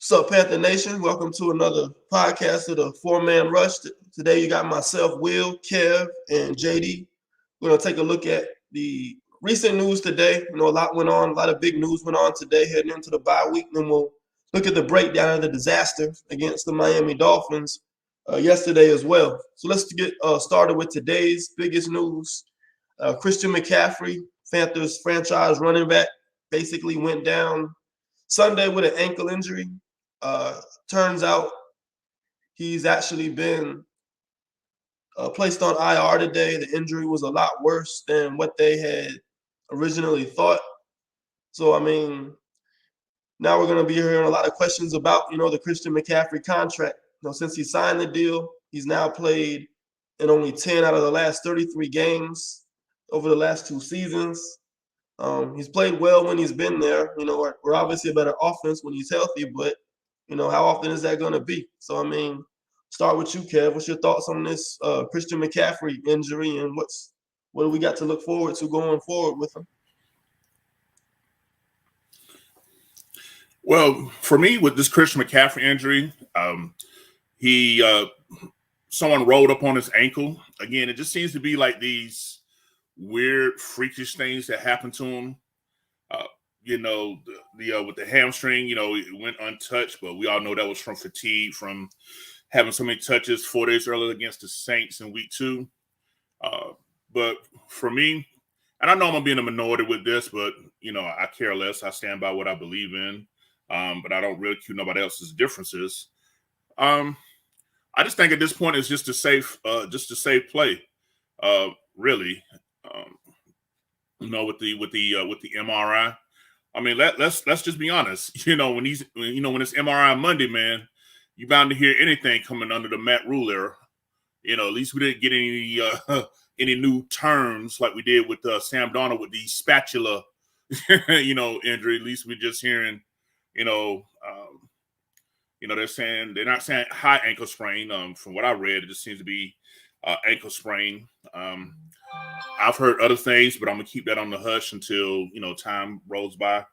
What's up, Panther Nation? Welcome to another podcast of the Four Man Rush. Today you got myself, Will, Kev, and JD. We're going to take a look at the recent news today. A lot went on, a lot of big news went on today heading into the bye week. Then we'll look at the breakdown of the disaster against the Miami Dolphins yesterday as well. So let's get started with today's biggest news. Christian McCaffrey, Panthers franchise running back, basically went down Sunday with an ankle injury. Turns out he's actually been placed on IR today. The injury was a lot worse than what they had originally thought. So, now we're going to be hearing a lot of questions about, the Christian McCaffrey contract. Since he signed the deal, he's now played in only 10 out of the last 33 games over the last two seasons. He's played well when he's been there. We're obviously a better offense when he's healthy, but how often is that going to be? So, start with you, Kev. What's your thoughts on this Christian McCaffrey injury, and what do we got to look forward to going forward with him? Well, for me, with this Christian McCaffrey injury, someone rolled up on his ankle. Again, it just seems to be like these weird, freakish things that happen to him. With the hamstring, it went untouched, but we all know that was from fatigue, from having so many touches 4 days earlier against the Saints in week 2. But for me, and I know I'm going to be in a minority with this, but, I care less. I stand by what I believe in, but I don't ridicule nobody else's differences. I just think at this point it's just a safe play, really. With the MRI. Let's just be honest. When it's MRI Monday, man, you bound to hear anything coming under the Matt Rule era. At least we didn't get any new terms like we did with Sam Darnold with the spatula, injury. At least we're just hearing, they're not saying high ankle sprain. From what I read, it just seems to be ankle sprain. I've heard other things, but I'm gonna keep that on the hush until time rolls by.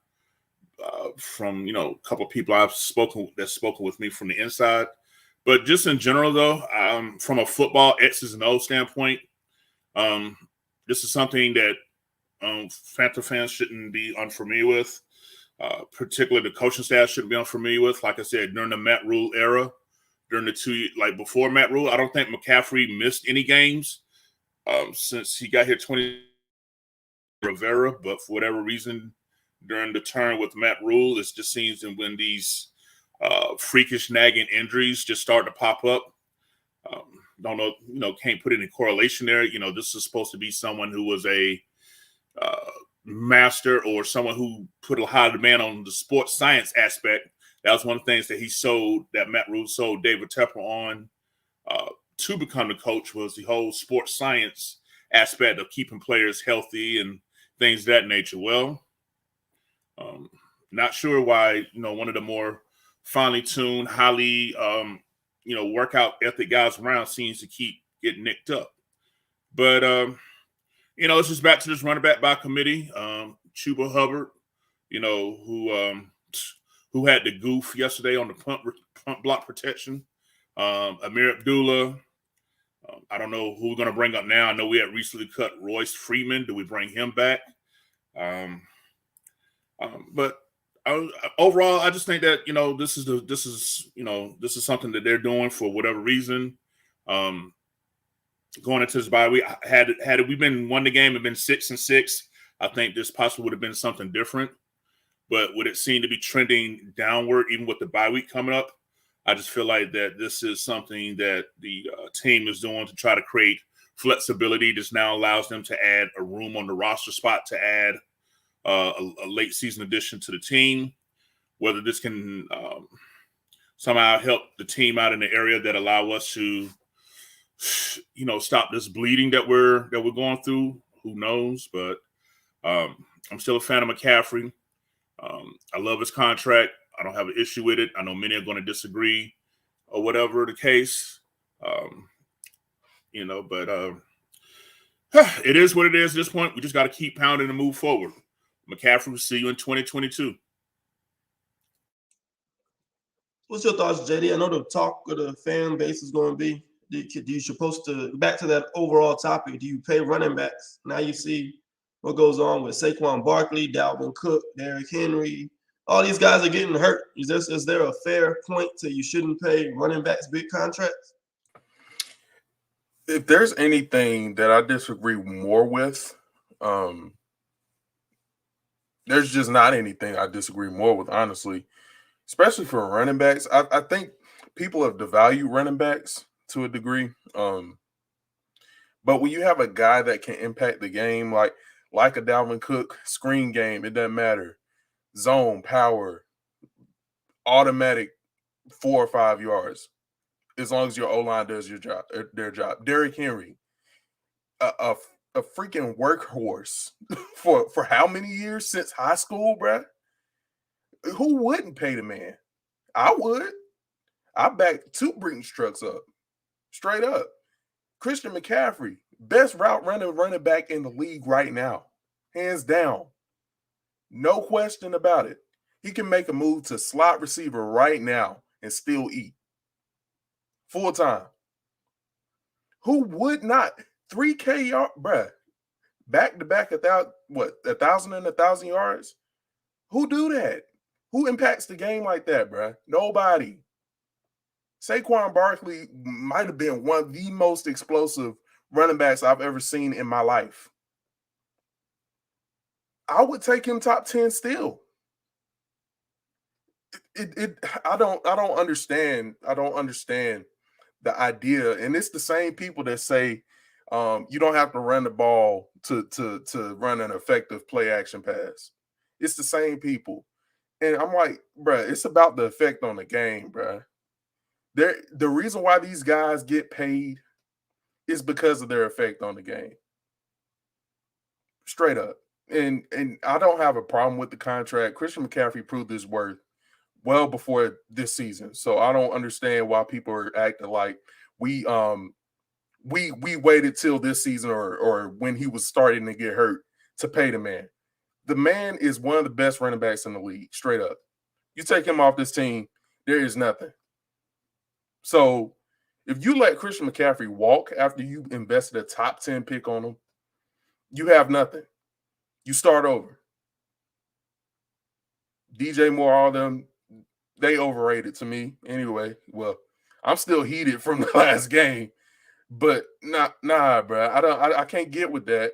From a couple of people I've spoken with me from the inside, but just in general though, from a football X's and O's standpoint, this is something that Panther fans shouldn't be unfamiliar with. Particularly the coaching staff shouldn't be unfamiliar with. Like I said, during the Matt Rule era, during the 2 years, like before Matt Rule, I don't think McCaffrey missed any games. Since he got here 20 Rivera, but for whatever reason, during the turn with Matt Rule, it just seems that when these freakish nagging injuries just start to pop up, don't know, can't put any correlation there. This is supposed to be someone who was a master or someone who put a high demand on the sports science aspect. That was one of the things that Matt Rule sold David Tepper on to become the coach, was the whole sports science aspect of keeping players healthy and things of that nature. Well, not sure why, one of the more finely tuned, highly, workout ethic guys around seems to keep getting nicked up. But, it's just back to this running back by committee. Chuba Hubbard, who had the goof yesterday on the punt block protection. Amir Abdullah. I don't know who we're going to bring up now. I know we had recently cut Royce Freeman. Do we bring him back? But overall, I just think that this is something that they're doing for whatever reason. Going into this bye week, had we been won the game and been 6-6, I think this possibly would have been something different. But would it seem to be trending downward, even with the bye week coming up? I just feel like that this is something that the team is doing to try to create flexibility. This now allows them to add a room on the roster spot to add a late season addition to the team. Whether this can somehow help the team out in the area that allow us to, stop this bleeding that we're going through, who knows? But I'm still a fan of McCaffrey. I love his contract. I don't have an issue with it. I know many are going to disagree or whatever the case, but it is what it is at this point. We just got to keep pounding and move forward. McCaffrey will see you in 2022. What's your thoughts, JD? I know the talk of the fan base is going to be, do you supposed to, back to that overall topic, do you pay running backs? Now you see what goes on with Saquon Barkley, Dalvin Cook, Derrick Henry. All these guys are getting hurt. Is there a fair point to you shouldn't pay running backs big contracts? If there's anything that I disagree more with, there's just not anything I disagree more with, honestly, especially for running backs. I think people have devalued running backs to a degree. But when you have a guy that can impact the game, like a Dalvin Cook, screen game, it doesn't matter. Zone, power, automatic 4 or 5 yards, as long as your O-line does their job. Derrick Henry, a freaking workhorse for how many years since high school, bruh? Who wouldn't pay the man? I would. I back 2 Brinks trucks up, straight up. Christian McCaffrey, best route running back in the league right now, hands down. No question about it. He can make a move to slot receiver right now and still eat. Full time. Who would not? 3K yard, bruh. Back to back 1,000 and 1,000 yards? Who do that? Who impacts the game like that, bruh? Nobody. Saquon Barkley might have been one of the most explosive running backs I've ever seen in my life. I would take him top 10 still. I don't understand. I don't understand the idea. And it's the same people that say you don't have to run the ball to run an effective play action pass. It's the same people. And I'm like, bruh, it's about the effect on the game, bruh. The reason why these guys get paid is because of their effect on the game. Straight up. And I don't have a problem with the contract. Christian McCaffrey proved his worth well before this season. So I don't understand why people are acting like we waited till this season or when he was starting to get hurt to pay the man. The man is one of the best running backs in the league, straight up. You take him off this team, there is nothing. So if you let Christian McCaffrey walk after you invested a top 10 pick on him, you have nothing. You start over. DJ Moore, all them, they overrated to me. Anyway, well, I'm still heated from the last game, but nah, bro. I can't get with that.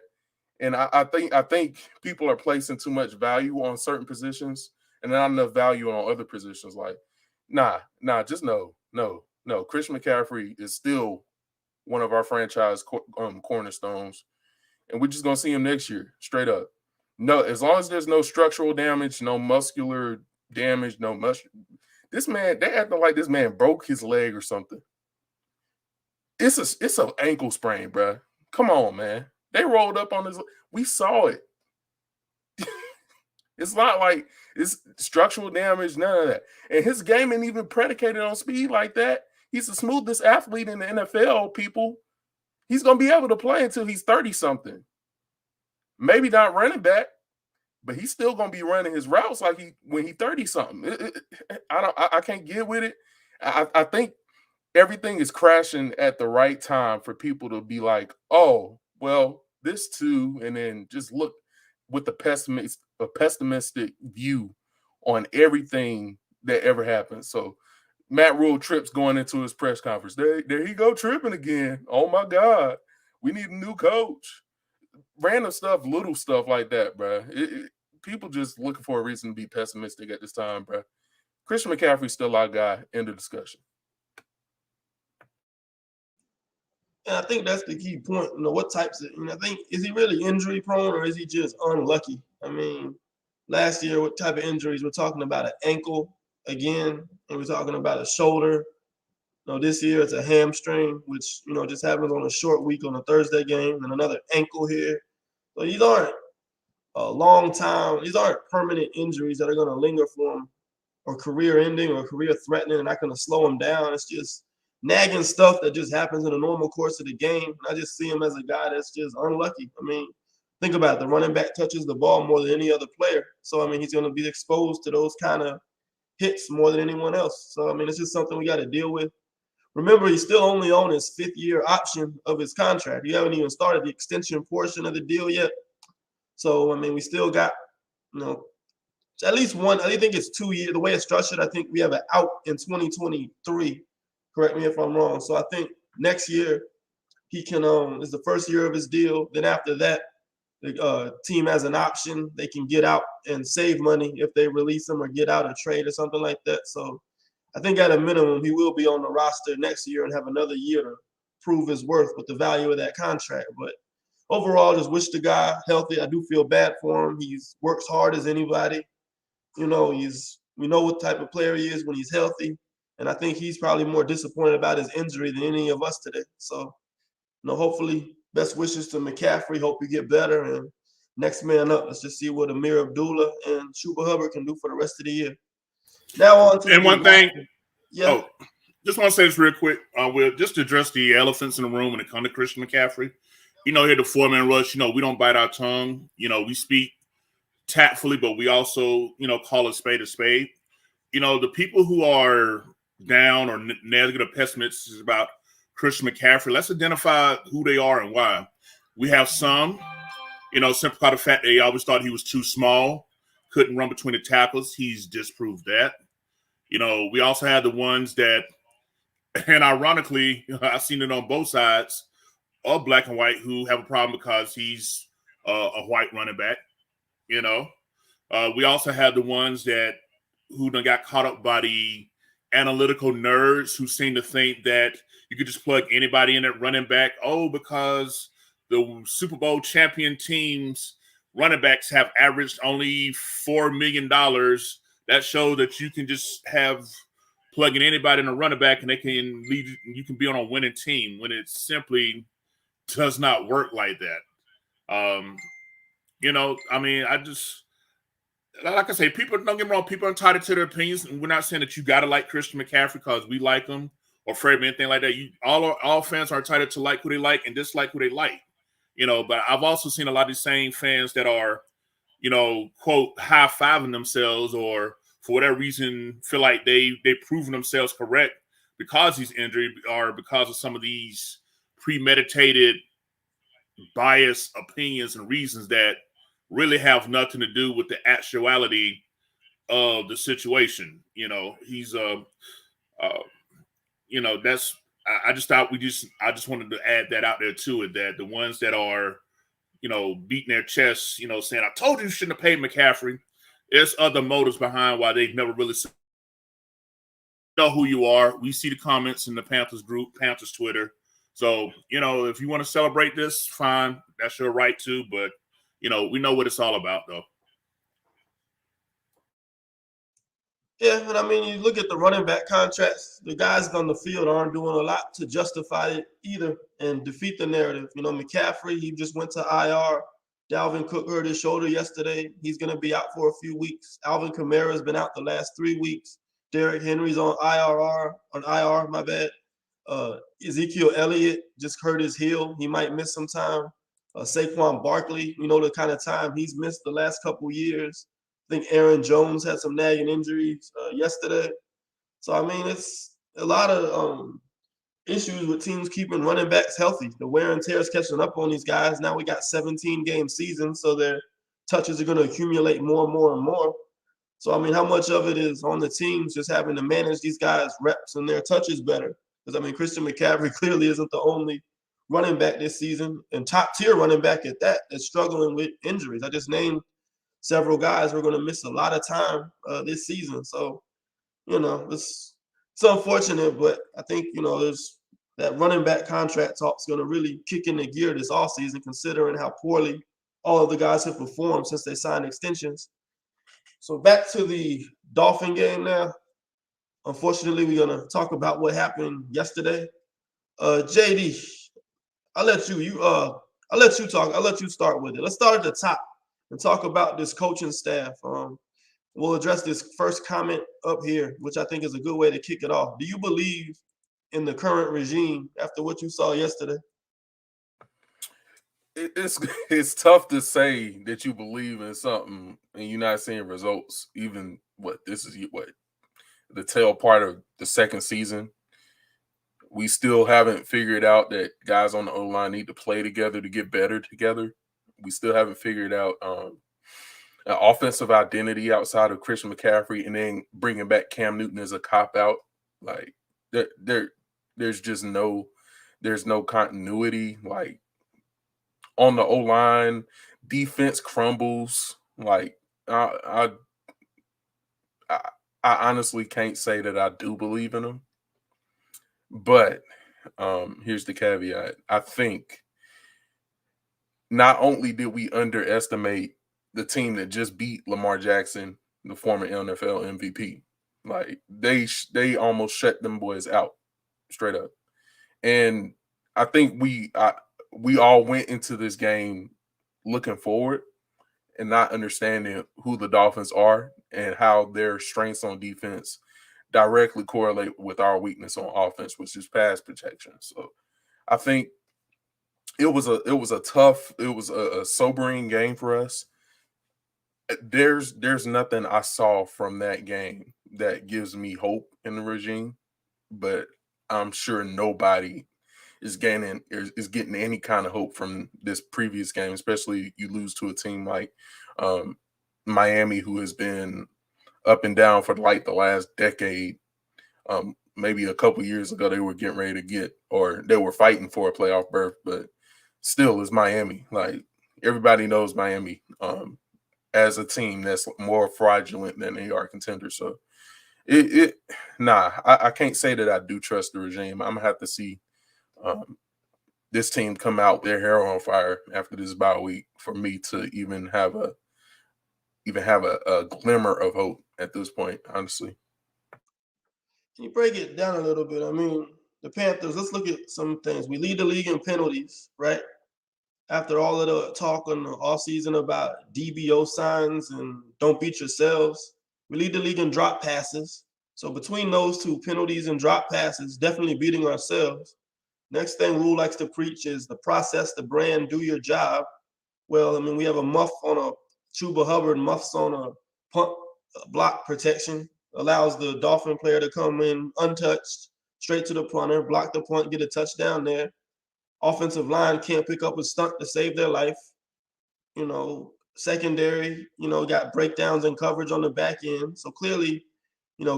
And I think people are placing too much value on certain positions and not enough value on other positions. Like, just no. Christian McCaffrey is still one of our franchise cornerstones, and we're just gonna see him next year, straight up. No, as long as there's no structural damage, no muscular damage, this man, they acting like this man broke his leg or something. It's an ankle sprain, bro. Come on, man. They rolled up on his. We saw it. It's not like it's structural damage, none of that. And his game ain't even predicated on speed like that. He's the smoothest athlete in the NFL, people. He's going to be able to play until he's 30-something. Maybe not running back, but he's still going to be running his routes like when he's 30-something. I can't get with it. I think everything is crashing at the right time for people to be like, oh, well, this too, and then just look with a pessimistic view on everything that ever happened. So Matt Rule trips going into his press conference. There he go tripping again. Oh my God, we need a new coach. Random stuff, little stuff like that, bro. People just looking for a reason to be pessimistic at this time, bro. Christian McCaffrey's still our guy. End of discussion. And I think that's the key point. What types of, I think, is he really injury prone or is he just unlucky? I mean, last year, what type of injuries? We're talking about an ankle again, and we're talking about a shoulder. This year it's a hamstring, which, just happens on a short week on a Thursday game, and another ankle here. So these aren't these aren't permanent injuries that are going to linger for him or career ending or career threatening and not going to slow him down. It's just nagging stuff that just happens in the normal course of the game. I just see him as a guy that's just unlucky. I mean, think about it. The running back touches the ball more than any other player. So, I mean, he's going to be exposed to those kind of hits more than anyone else. So, I mean, it's just something we got to deal with. Remember, he's still only on his 5th-year option of his contract. You haven't even started the extension portion of the deal yet. So, I mean, we still got, at least one. I think it's 2 years. The way it's structured, I think we have an out in 2023. Correct me if I'm wrong. So I think next year he can is the first year of his deal. Then after that, the team has an option. They can get out and save money if they release him or get out or trade or something like that. So I think at a minimum he will be on the roster next year and have another year to prove his worth with the value of that contract. But overall, just wish the guy healthy. I do feel bad for him. He works hard as anybody. We know what type of player he is when he's healthy. And I think he's probably more disappointed about his injury than any of us today. So, hopefully, best wishes to McCaffrey. Hope you get better. And next man up, let's just see what Amir Abdullah and Chuba Hubbard can do for the rest of the year. Now on to and one thing. Yeah. Oh, just want to say this real quick. We'll just address the elephants in the room when it comes to Christian McCaffrey. Here the 4-man rush, we don't bite our tongue. We speak tactfully, but we also, call a spade a spade. The people who are down or negative pessimists about Christian McCaffrey, let's identify who they are and why. We have some, simply by the fact they always thought he was too small, couldn't run between the tackles. He's disproved that. We also have the ones that, and ironically, I've seen it on both sides of black and white, who have a problem because he's a white running back. We also have the ones who done got caught up by the analytical nerds who seem to think that you could just plug anybody in at running back. Oh, because the Super Bowl champion teams running backs have averaged only $4 million. That shows that you can just have plugging anybody in a running back and they can lead. You can be on a winning team when it simply does not work like that. Like I say, people, don't get me wrong, people are entitled to their opinions, and we're not saying that you got to like Christian McCaffrey because we like him or afraid of anything like that. All fans are entitled to like who they like and dislike who they like. But I've also seen a lot of these same fans that are, quote, high-fiving themselves or for whatever reason feel like they've proven themselves correct because he's injured or because of some of these premeditated biased opinions and reasons that really have nothing to do with the actuality of the situation. He's that's I just thought I just wanted to add that out there too, that the ones that are beating their chests, saying I told you shouldn't have paid McCaffrey. There's other motives behind why they've never really know who you are. We see the comments in the Panthers group, Panthers Twitter. So, if you want to celebrate this, fine. That's your right to, but we know what it's all about, though. Yeah, and I mean, you look at the running back contracts, the guys on the field aren't doing a lot to justify it either and defeat the narrative. McCaffrey, he just went to IR. Dalvin Cook hurt his shoulder yesterday. He's going to be out for a few weeks. Alvin Kamara's been out the last 3 weeks. Derrick Henry's on IR, my bad. Ezekiel Elliott just hurt his heel. He might miss some time. Saquon Barkley, the kind of time he's missed the last couple years. I think Aaron Jones had some nagging injuries yesterday. So, I mean, it's a lot of issues with teams keeping running backs healthy. The wear and tear is catching up on these guys. Now we got 17-game season, so their touches are going to accumulate more and more and more. So, I mean, how much of it is on the teams just having to manage these guys' reps and their touches better? Because, I mean, Christian McCaffrey clearly isn't the only running back this season, and top-tier running back at that, that's struggling with injuries. I just named several guys who are going to miss a lot of time this season. So, it's unfortunate, but I think, there's that running back contract talk's going to really kick into gear this offseason, considering how poorly all of the guys have performed since they signed extensions. So back to the Dolphin game now. Unfortunately, we're going to talk about what happened yesterday. JD, I'll let you talk. I'll let you start with it. Let's start at the top and talk about this coaching staff. We'll address this first comment up here, which I think is a good way to kick it off. Do you believe in the current regime after what you saw yesterday? It's tough to say that you believe in something and you're not seeing results. Even this is the tail part of the second season. We still haven't figured out that guys on the O-line need to play together to get better together. We still haven't figured out an offensive identity outside of Christian McCaffrey, and then bringing back Cam Newton as a cop-out. Like, there's just no continuity. Like, on the O-line, defense crumbles. Like, I honestly can't say that I do believe in them. But here's the caveat. I think not only did we underestimate the team that just beat Lamar Jackson, the former NFL MVP, like they almost shut them boys out straight up. And I think we all went into this game looking forward and not understanding who the Dolphins are and how their strengths on defense directly correlate with our weakness on offense, which is pass protection. So I think it was a sobering game for us. There's nothing I saw from that game that gives me hope in the regime, but I'm sure nobody is getting any kind of hope from this previous game, especially you lose to a team like Miami, who has been up and down for like the last decade. Maybe a couple years ago, they were getting ready to they were fighting for a playoff berth, but still it's Miami. Like, everybody knows Miami as a team that's more fraudulent than they are contenders. So I can't say that I do trust the regime. I'm gonna have to see this team come out their hair on fire after this bye week for me to even have a glimmer of hope at this point, honestly. Can you break it down a little bit? I mean, the Panthers, let's look at some things. We lead the league in penalties, right? After all of the talk on the offseason about DBO signs and don't beat yourselves, we lead the league in drop passes. So between those two, penalties and drop passes, definitely beating ourselves. Next thing Rule likes to preach is the process, the brand, do your job. Well, I mean, we have a muff on a Chuba Hubbard, muffs on a punt block protection, allows the Dolphin player to come in untouched, straight to the punter, block the punt, get a touchdown there. Offensive line can't pick up a stunt to save their life. You know, secondary, got breakdowns in coverage on the back end. So clearly,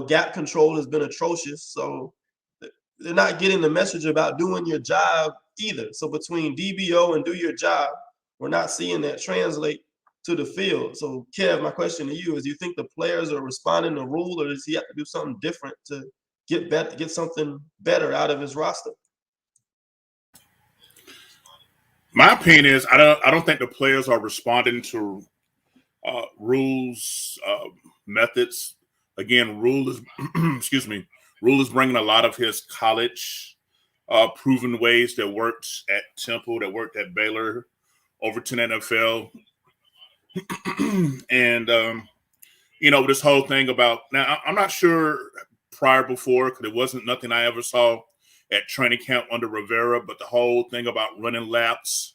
gap control has been atrocious. So they're not getting the message about doing your job either. So between DBO and do your job, we're not seeing that translate to the field. So Kev, my question to you is, do you think the players are responding to Rule, or does he have to do something different to get something better out of his roster? My opinion is I don't think the players are responding to Rule's methods. Again, Rule is Rule is bringing a lot of his college proven ways that worked at Temple, that worked at Baylor, over to the NFL. And this whole thing about, now I'm not sure before, because it wasn't nothing I ever saw at training camp under Rivera, but the whole thing about running laps,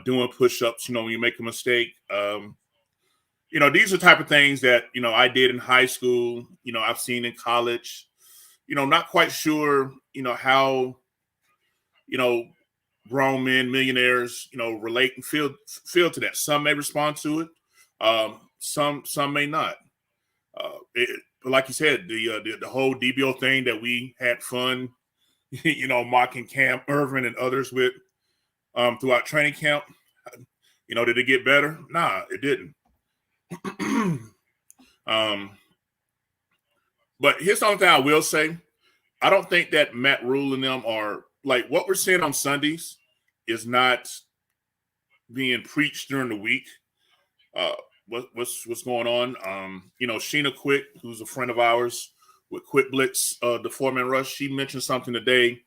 doing push-ups, when you make a mistake. These are the type of things that, I did in high school, I've seen in college. Not quite sure, how, grown men, millionaires, relate and feel to that. Some may respond to it. Some may not. But like you said, the whole DBO thing that we had fun, mocking Cam Irvin and others with throughout training camp. Did it get better? Nah, it didn't. But here's the only thing I will say. I don't think that Matt Rule and them are, like, what we're seeing on Sundays is not being preached during the week. What's going on? Sheena Quick, who's a friend of ours with Quick Blitz, the four-man rush, she mentioned something today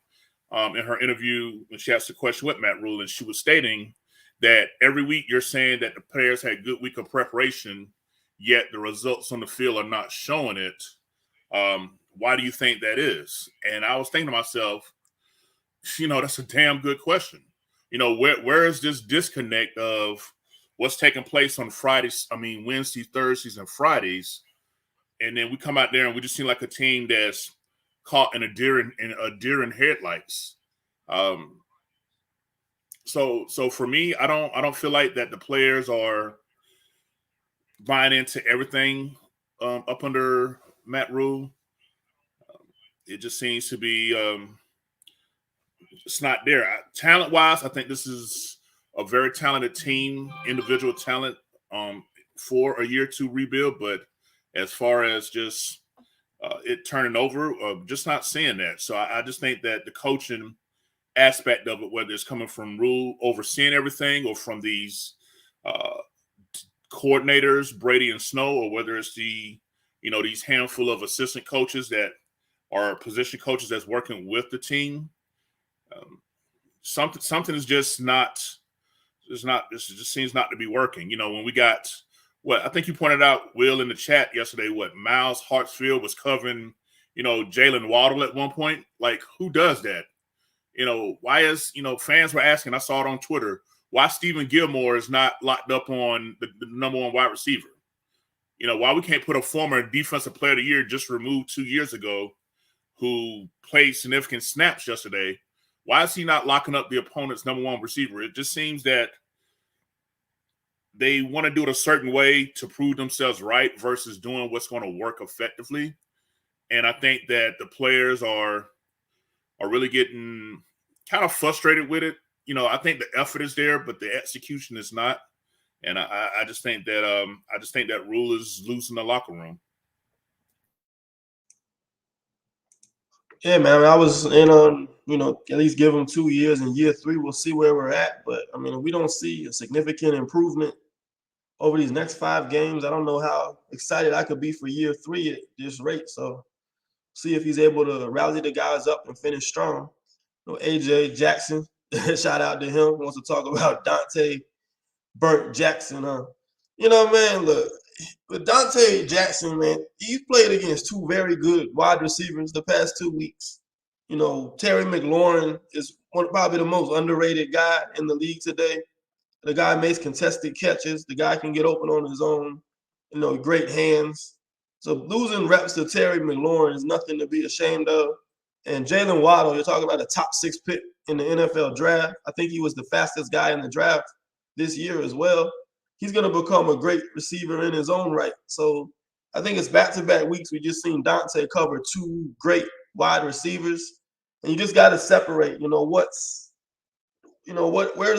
in her interview when she asked a question with Matt Rule, and she was stating that every week you're saying that the players had a good week of preparation, yet the results on the field are not showing it. Why do you think that is? And I was thinking to myself, that's a damn good question. Where is this disconnect of what's taking place on Fridays, Wednesdays, Thursdays, and Fridays, and then we come out there and we just seem like a team that's caught in a deer in headlights. So for me, I don't feel like that the players are buying into everything up under Matt Rule. It just seems to be it's not there. Talent wise, I think this is a very talented team, individual talent for a year to rebuild. But as far as just it turning over, just not seeing that. So I just think that the coaching aspect of it, whether it's coming from Rule overseeing everything or from these coordinators, Brady and Snow, or whether it's these handful of assistant coaches that are position coaches that's working with the team, something is just not. This just seems not to be working. When we got what I think you pointed out, Will, in the chat yesterday, what Miles Hartsfield was covering, Jalen Waddle at one point. Like, who does that? Why is, fans were asking, I saw it on Twitter, why Stephen Gilmore is not locked up on the number one wide receiver? Why we can't put a former defensive player of the year just removed 2 years ago who played significant snaps yesterday? Why is he not locking up the opponent's number one receiver? It just seems that they want to do it a certain way to prove themselves right versus doing what's going to work effectively. And I think that the players are really getting kind of frustrated with it. I think the effort is there, but the execution is not. And I just think that Rule is loose in the locker room. Yeah, man. I was in on, at least give them 2 years. In year 3, we'll see where we're at. But I mean, if we don't see a significant improvement over these next 5 games, I don't know how excited I could be for year 3 at this rate. So see if he's able to rally the guys up and finish strong. AJ Jackson, shout out to him, wants to talk about Dante Burnt Jackson. Man, look, with Dante Jackson, man, he's played against 2 very good wide receivers the past 2 weeks. Terry McLaurin is probably the most underrated guy in the league today. The guy makes contested catches. The guy can get open on his own. Great hands. So losing reps to Terry McLaurin is nothing to be ashamed of. And Jalen Waddle, you're talking about a top 6 pick in the NFL draft. I think he was the fastest guy in the draft this year as well. He's going to become a great receiver in his own right. So I think it's back-to-back weeks. We just seen Dante cover 2 great wide receivers. And you just got to separate, where's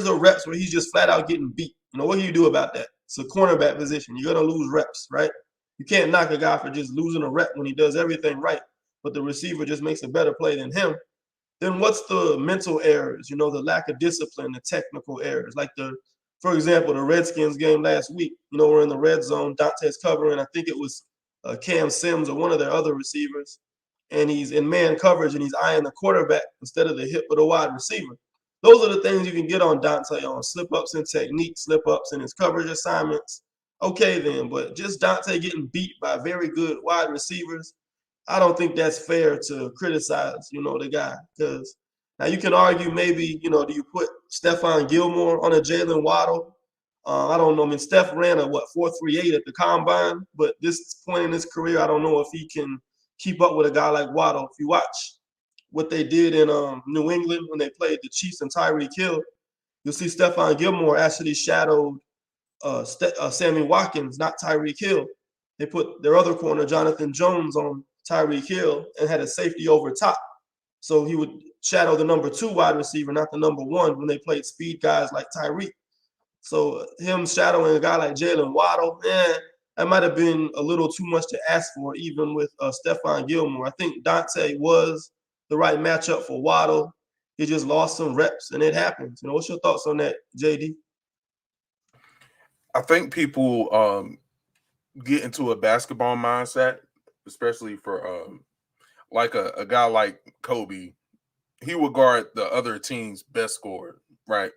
the reps where he's just flat out getting beat? What can you do about that? It's a cornerback position. You're going to lose reps, right? You can't knock a guy for just losing a rep when he does everything right, but the receiver just makes a better play than him. Then what's the mental errors, the lack of discipline, the technical errors? Like for example, the Redskins game last week, we're in the red zone. Dante's covering, I think it was Cam Sims or one of their other receivers, and he's in man coverage and he's eyeing the quarterback instead of the hip of the wide receiver. Those are the things you can get on Dante on slip-ups in technique, slip-ups in his coverage assignments. Okay, then, but just Dante getting beat by very good wide receivers, I don't think that's fair to criticize, the guy. Because now you can argue maybe, do you put Stephon Gilmore on a Jalen Waddle? I don't know. I mean, Steph ran a 4.38 at the combine, but this point in his career, I don't know if he can keep up with a guy like Waddle. If you watch what they did in New England when they played the Chiefs and Tyreek Hill, you'll see Stephon Gilmore actually shadowed Sammy Watkins, not Tyreek Hill. They put their other corner, Jonathan Jones, on Tyreek Hill and had a safety over top. So he would shadow the number 2 wide receiver, not the number 1, when they played speed guys like Tyreek. So him shadowing a guy like Jalen Waddle, that might have been a little too much to ask for, even with Stephon Gilmore. I think Dante was the right matchup for Waddle. He just lost some reps, and it happens. What's your thoughts on that, JD? I think people get into a basketball mindset, especially for like a guy like Kobe. He would guard the other team's best scorer, right?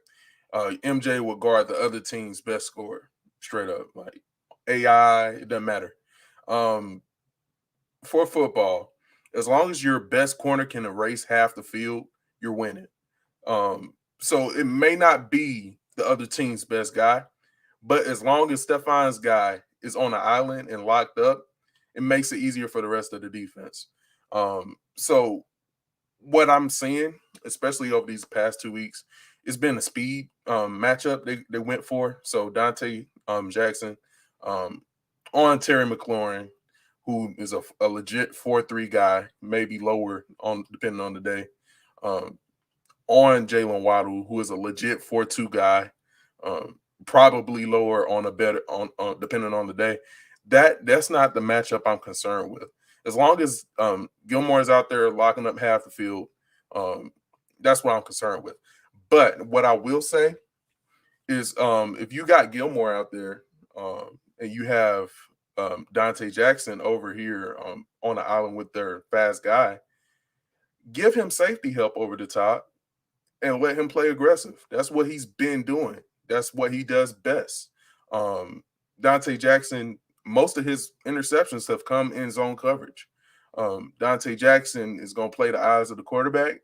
MJ would guard the other team's best scorer, straight up. Like AI, it doesn't matter. For football, as long as your best corner can erase half the field, you're winning. So it may not be the other team's best guy, but as long as Stephon's guy is on the island and locked up it makes it easier for the rest of the defense. So what I'm seeing, especially over these past 2 weeks, it's been a speed matchup they went for. So Dante Jackson on Terry McLaurin, who is a legit 4-3 guy, maybe lower on depending on the day. On Jalen Waddle, who is a legit 4-2 guy, probably lower on a better on depending on the day. That's not the matchup I'm concerned with. As long as Gilmore is out there locking up half the field, that's what I'm concerned with. But what I will say is if you got Gilmore out there and you have Dante Jackson over here on the island with their fast guy, give him safety help over the top and let him play aggressive. That's what he's been doing. That's what he does best. Dante Jackson, most of his interceptions have come in zone coverage. Dante Jackson is going to play the eyes of the quarterback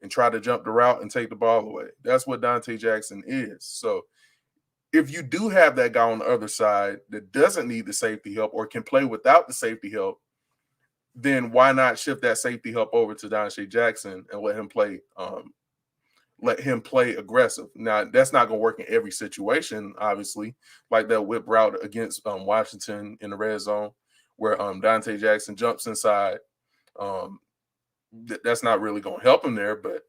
and try to jump the route and take the ball away. That's what Dante Jackson is. So if you do have that guy on the other side that doesn't need the safety help or can play without the safety help, then why not shift that safety help over to Dante Jackson and let him play aggressive? Now, that's not going to work in every situation, obviously, like that whip route against Washington in the red zone where Dante Jackson jumps inside. That's not really going to help him there. But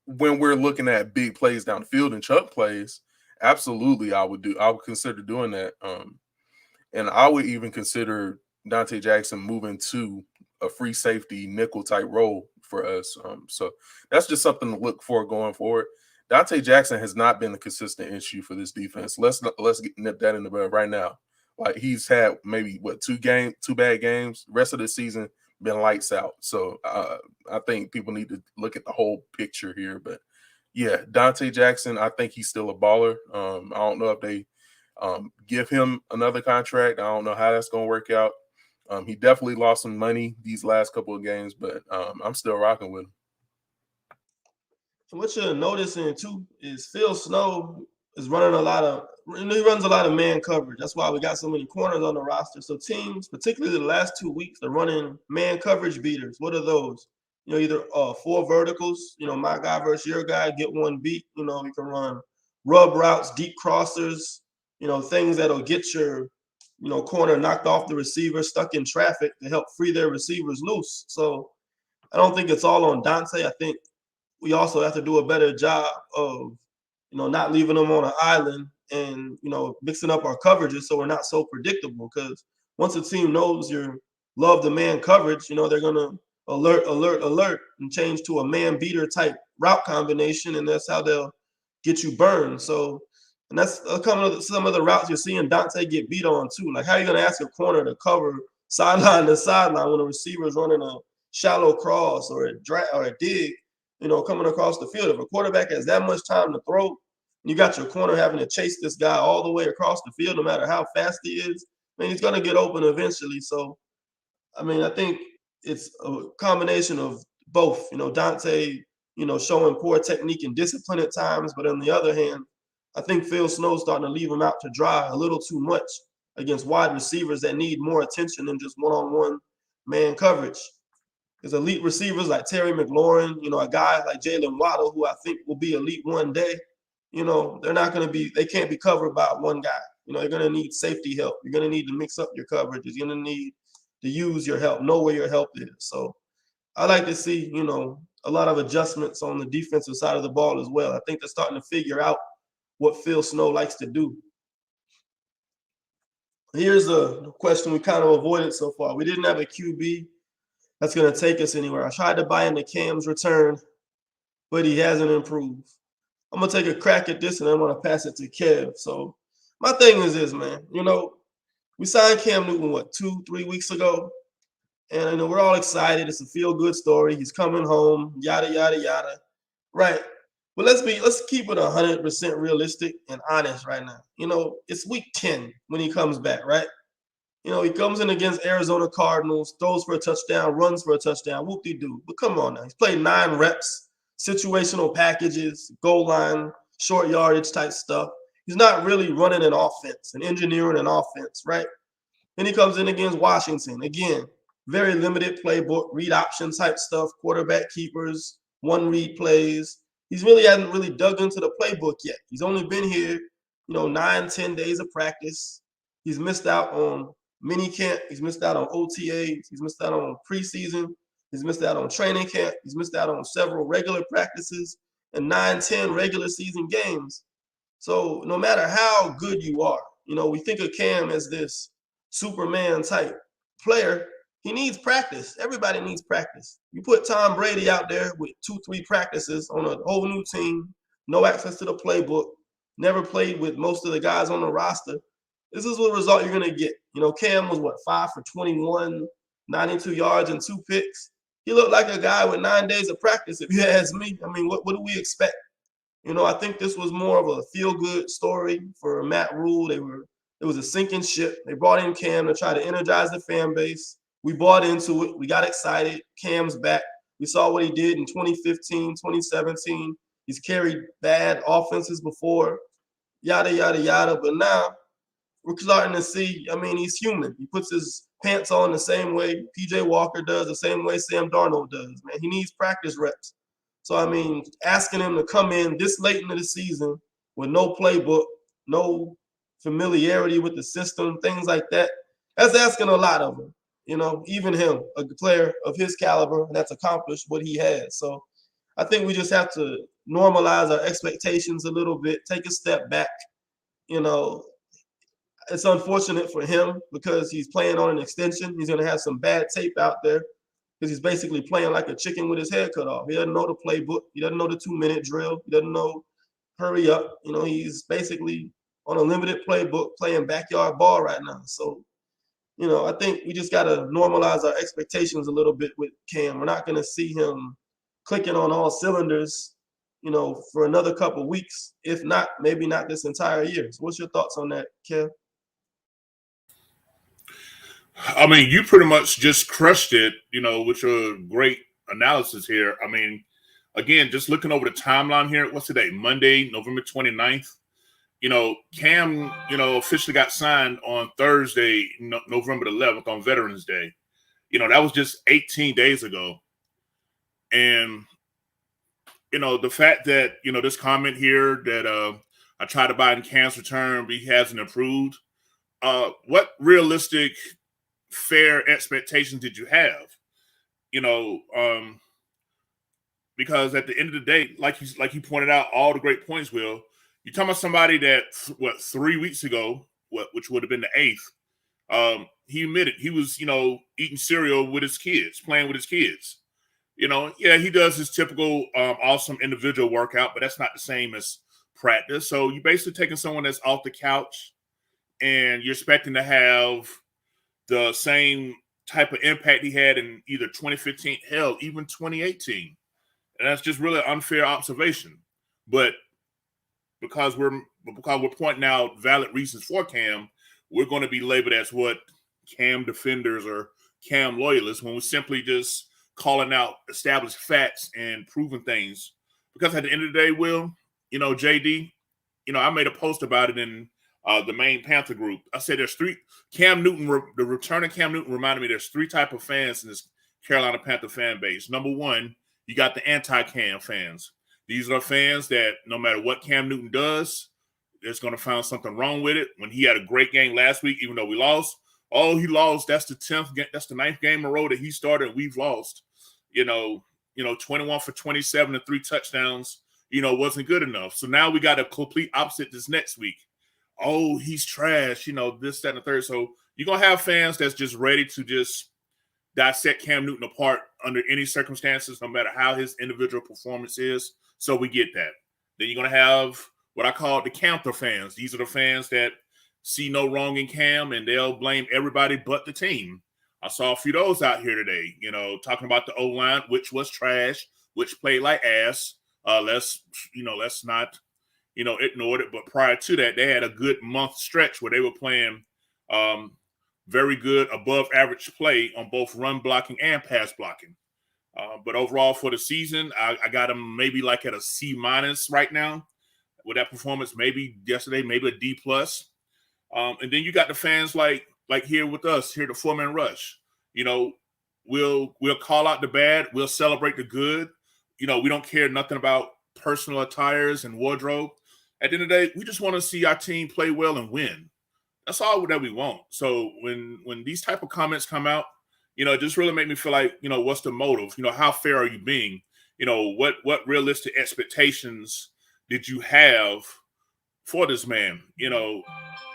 when we're looking at big plays down the field and chunk plays, absolutely, I would consider doing that. And I would even consider Dante Jackson moving to a free safety nickel type role for us. So that's just something to look for going forward. Dante Jackson has not been a consistent issue for this defense. Let's nip that in the bud right now. Like he's had maybe two bad games. The rest of the season been lights out. So I think people need to look at the whole picture here. But yeah, Dante Jackson, I think he's still a baller. I don't know if they give him another contract. I don't know how that's going to work out. He definitely lost some money these last couple of games, but I'm still rocking with him. So what you're noticing too is Phil Snow is running he runs a lot of man coverage. That's why we got so many corners on the roster. So teams, particularly the last 2 weeks, they're running man coverage beaters. What are those? Either 4 verticals, my guy versus your guy, get one beat. You can run rub routes, deep crossers, things that'll get your corner knocked off the receiver, stuck in traffic to help free their receivers loose. So I don't think it's all on Dante. I think we also have to do a better job of, not leaving them on an island and, mixing up our coverages so we're not so predictable. Because once a team knows you love the man coverage, they're going to alert and change to a man beater type route combination. And that's how they'll get you burned. So, and that's some of the routes you're seeing Dante get beat on too. Like, how are you going to ask a corner to cover sideline to sideline when a receiver is running a shallow cross or a dig, coming across the field? If a quarterback has that much time to throw, and you got your corner having to chase this guy all the way across the field, no matter how fast he is, he's going to get open eventually. So, I think it's a combination of both. Dante, showing poor technique and discipline at times, but on the other hand, I think Phil Snow's starting to leave him out to dry a little too much against wide receivers that need more attention than just one-on-one man coverage. There's elite receivers like Terry McLaurin, a guy like Jalen Waddle, who I think will be elite one day. They can't be covered by one guy. You're going to need safety help. You're going to need to mix up your coverage. You're going to need to use your help, know where your help is. So I like to see, a lot of adjustments on the defensive side of the ball as well. I think they're starting to figure out what Phil Snow likes to do. Here's a question we kind of avoided so far. We didn't have a QB that's going to take us anywhere. I tried to buy into Cam's return, but he hasn't improved. I'm going to take a crack at this, and I'm going to pass it to Kev. So my thing is this, man. We signed Cam Newton, 2-3 weeks ago? And we're all excited. It's a feel-good story. He's coming home, yada, yada, yada. Right. But let's keep it 100% realistic and honest right now. It's week 10 when he comes back, right? He comes in against Arizona Cardinals, throws for a touchdown, runs for a touchdown, whoop-de-doo. But come on now. He's played 9 reps, situational packages, goal line, short yardage type stuff. He's not really running an offense and engineering an offense, right? Then he comes in against Washington. Again, very limited playbook, read option type stuff, quarterback keepers, one read plays. He's really hasn't really dug into the playbook yet. He's only been here, 9-10 days of practice. He's missed out on mini camp. He's missed out on OTAs. He's missed out on preseason. He's missed out on training camp. He's missed out on several regular practices and 9-10 regular season games. So no matter how good you are, we think of Cam as this Superman type player. He needs practice. Everybody needs practice. You put Tom Brady out there with 2-3 practices on a whole new team, no access to the playbook, never played with most of the guys on the roster. This is the result you're going to get. Cam was 5 for 21, 92 yards and 2 picks. He looked like a guy with 9 days of practice, if you ask me. I mean, what do we expect? I think this was more of a feel-good story for Matt Rule. It was a sinking ship. They brought in Cam to try to energize the fan base. We bought into it. We got excited. Cam's back. We saw what he did in 2015, 2017. He's carried bad offenses before, yada, yada, yada. But now we're starting to see, he's human. He puts his pants on the same way P.J. Walker does, the same way Sam Darnold does. Man, he needs practice reps. So, asking him to come in this late into the season with no playbook, no familiarity with the system, things like that, that's asking a lot of him. Even him, a player of his caliber that's accomplished what he has. So I think we just have to normalize our expectations a little bit, take a step back. It's unfortunate for him because he's playing on an extension. He's going to have some bad tape out there because he's basically playing like a chicken with his head cut off. He doesn't know the playbook. He doesn't know the 2-minute drill. He doesn't know hurry up. He's basically on a limited playbook playing backyard ball right now. So, I think we just got to normalize our expectations a little bit with Cam. We're not going to see him clicking on all cylinders, for another couple of weeks. If not, maybe not this entire year. So what's your thoughts on that, Kev? You pretty much just crushed it, with your great analysis here. Again, just looking over the timeline here, what's today? Monday, November 29th. Cam, officially got signed on Thursday, November 11th on Veterans Day. That was just 18 days ago. And, the fact that, this comment here that I tried to buy in Cam's return, but he hasn't improved. What realistic, fair expectations did you have? Because at the end of the day, like you pointed out, all the great points, Will, you're talking about somebody that, 3 weeks ago, which would have been the 8th, he admitted he was, eating cereal with his kids, playing with his kids. Yeah, he does his typical awesome individual workout, but that's not the same as practice. So you're basically taking someone that's off the couch and you're expecting to have the same type of impact he had in either 2015, hell, even 2018. And that's just really an unfair observation. But because we're pointing out valid reasons for Cam, we're going to be labeled as what Cam defenders or Cam loyalists when we're simply just calling out established facts and proving things. Because at the end of the day, Will, JD, I made a post about it in the main Panther group. I said there's 3. Cam Newton, the return of Cam Newton reminded me there's 3 type of fans in this Carolina Panther fan base. Number one, you got the anti-Cam fans. These are fans that no matter what Cam Newton does, there's going to find something wrong with it. When he had a great game last week, even though we lost, he lost. That's the 10th game. That's the 9th game in a row that he started and we've lost. 21 for 27 and 3 touchdowns, wasn't good enough. So now we got a complete opposite this next week. Oh, he's trash, this, that, and the third. So you're going to have fans that's just ready to just dissect Cam Newton apart under any circumstances, no matter how his individual performance is. So we get that. Then you're going to have what I call the counter fans. These are the fans that see no wrong in Cam and they'll blame everybody but the team. I saw a few of those out here today, talking about the O-line, which was trash, which played like ass. Let's not, ignore it. But prior to that, they had a good month stretch where they were playing very good above average play on both run blocking and pass blocking. But overall for the season, I got them maybe like at a C- right now with that performance. Maybe yesterday, maybe a D+. And then you got the fans like like here with us, here the four-man rush. You know, we'll call out the bad, we'll celebrate the good. You know, we don't care nothing about personal attires and wardrobe. At the end of the day, we just want to see our team play well and win. That's all that we want. So when these type of comments come out, you know, it just really make me feel like, you know, what's the motive? You know, how fair are you being? You know, what realistic expectations did you have for this man? You know,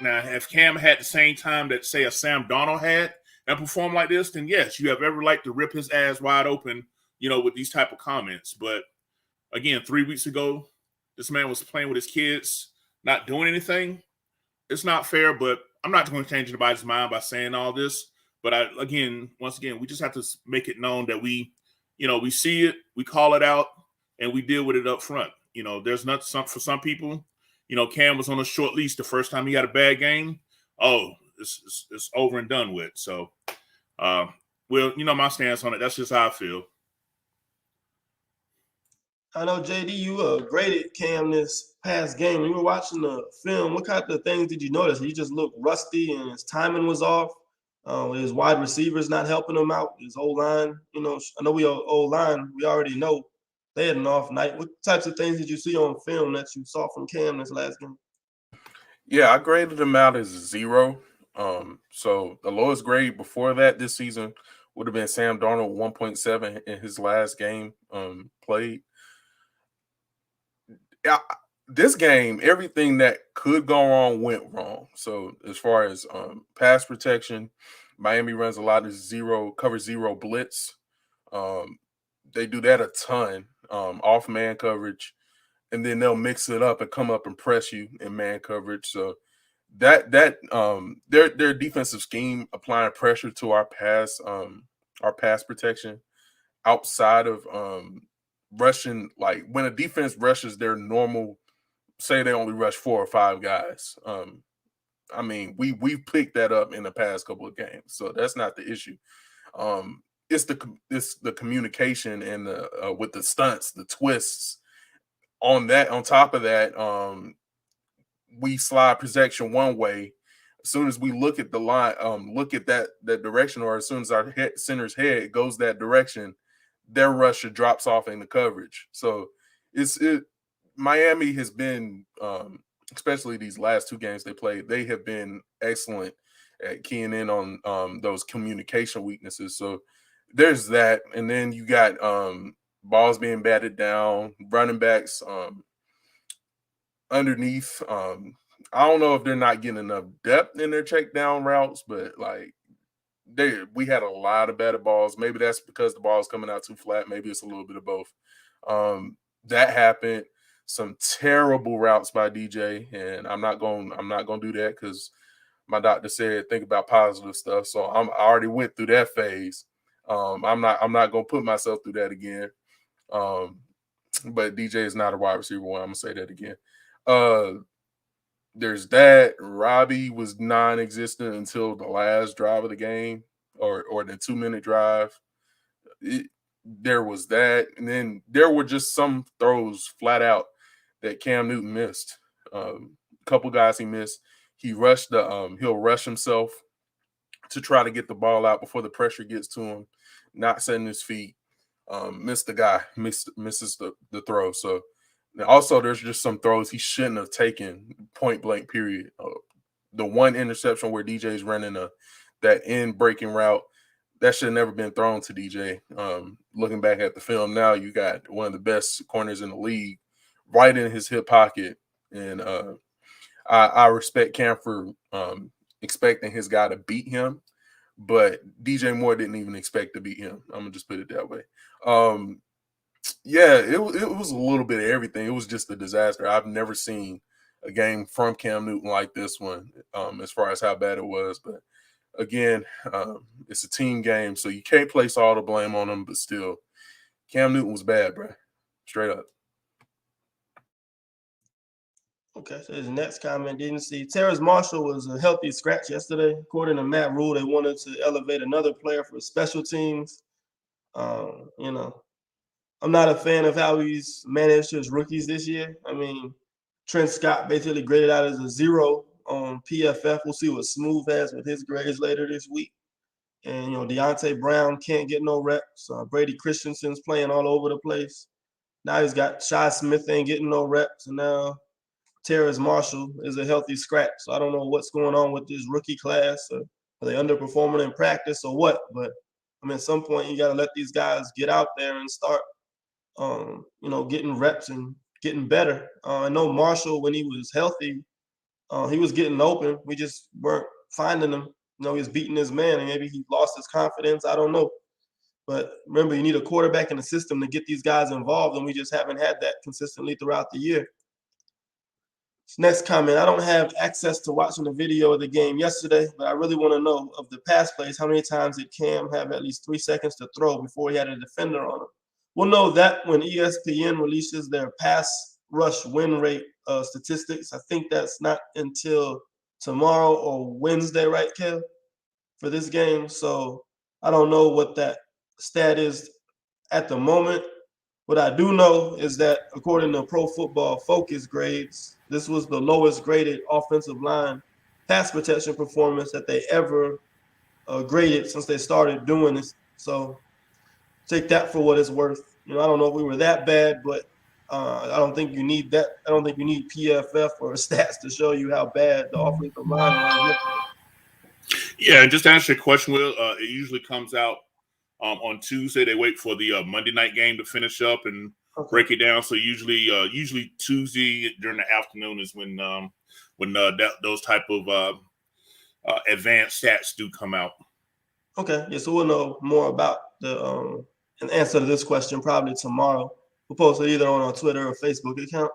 now if Cam had the same time that, say, a Sam Darnold had and performed like this, then yes, you have every right to rip his ass wide open, you know, with these type of comments. But again, 3 weeks ago, this man was playing with his kids, not doing anything. It's not fair, but I'm not going to change anybody's mind by saying all this. But once again, we just have to make it known that we see it, we call it out, and we deal with it up front. You know, there's not for some people. You know, Cam was on a short leash the first time he had a bad game. Oh, it's over and done with. So, well, you know my stance on it. That's just how I feel. I know, JD, you graded Cam this past game. When you were watching the film, what kind of things did you notice? He just looked rusty and his timing was off. His wide receivers not helping him out. His O-line, you know, I know we O-line, we already know they had an off night. What types of things did you see on film that you saw from Cam this last game? Yeah, I graded him out as 0. So the lowest grade before that this season would have been Sam Darnold, 1.7 in his last game played. Yeah, this game, everything that could go wrong went wrong. So as far as pass protection, Miami runs a lot of cover zero blitz. They do that a ton, off man coverage, and then they'll mix it up and come up and press you in man coverage. So their defensive scheme applying pressure to our pass protection outside of rushing, like when a defense rushes their normal, say they only rush 4 or 5 guys. I mean, we've picked that up in the past couple of games, so that's not the issue. It's the communication and the with the stunts, the twists. On top of that, we slide protection one way. As soon as we look at the line, look at that direction, or as soon as our center's head goes that direction, their rusher drops off in the coverage. So Miami has been, especially these last 2 games they played, they have been excellent at keying in on those communication weaknesses. So there's that. And then you got balls being batted down, running backs underneath. I don't know if they're not getting enough depth in their check down routes, but like we had a lot of batted balls. Maybe that's because the ball's coming out too flat. Maybe it's a little bit of both. That happened. Some terrible routes by DJ, and I'm not going to do that because my doctor said think about positive stuff. So I already went through that phase. I'm not going to put myself through that again. But DJ is not a wide receiver one. I'm gonna say that again. There's that. Robbie was non-existent until the last drive of the game, or the 2-minute drive. There was that, and then there were just some throws flat out that Cam Newton missed. A couple guys he missed. He rushed he'll rush himself to try to get the ball out before the pressure gets to him, not setting his feet. Missed the guy, misses the throw. So also there's just some throws he shouldn't have taken, point blank period. The one interception where DJ's running that in breaking route, that should have never been thrown to DJ. Looking back at the film now, you got one of the best corners in the league right in his hip pocket. And I respect Cam for expecting his guy to beat him, but DJ Moore didn't even expect to beat him. I'm going to just put it that way. Yeah, it was a little bit of everything. It was just a disaster. I've never seen a game from Cam Newton like this one, as far as how bad it was. But again, it's a team game, so you can't place all the blame on him. But still, Cam Newton was bad, bro. Straight up. Okay, so his next comment, didn't see Terrace Marshall was a healthy scratch yesterday. According to Matt Rule, they wanted to elevate another player for special teams. You know, I'm not a fan of how he's managed his rookies this year. I mean, Trent Scott basically graded out as a 0 on PFF. We'll see what Smooth has with his grades later this week. And, Deontay Brown can't get no reps. Brady Christensen's playing all over the place. Now he's got Shi Smith ain't getting no reps. And now Terrace Marshall is a healthy scratch. So I don't know what's going on with this rookie class. Are they underperforming in practice or what? But, at some point you got to let these guys get out there and start, getting reps and getting better. I know Marshall, when he was healthy, he was getting open. We just weren't finding him. He was beating his man, and maybe he lost his confidence. I don't know. But remember, you need a quarterback in the system to get these guys involved, and we just haven't had that consistently throughout the year. Next comment, I don't have access to watching the video of the game yesterday, but I really want to know of the pass plays, how many times did Cam have at least 3 seconds to throw before he had a defender on him? We'll know that when ESPN releases their pass rush win rate statistics. I think that's not until tomorrow or Wednesday, right, Kev, for this game. So I don't know what that stat is at the moment. What I do know is that according to Pro Football Focus grades, this was the lowest graded offensive line pass protection performance that they ever graded since they started doing this. So take that for what it's worth. I don't know if we were that bad, but I don't think you need that. I don't think you need PFF or stats to show you how bad the offensive line was. Yeah, and just to answer your question, Will, it usually comes out on Tuesday. They wait for the Monday night game to finish up and break it down. So usually Tuesday during the afternoon is when those type of advanced stats do come out. Okay, yeah, so we'll know more about the an answer to this question probably tomorrow. We'll post it either on our Twitter or Facebook account.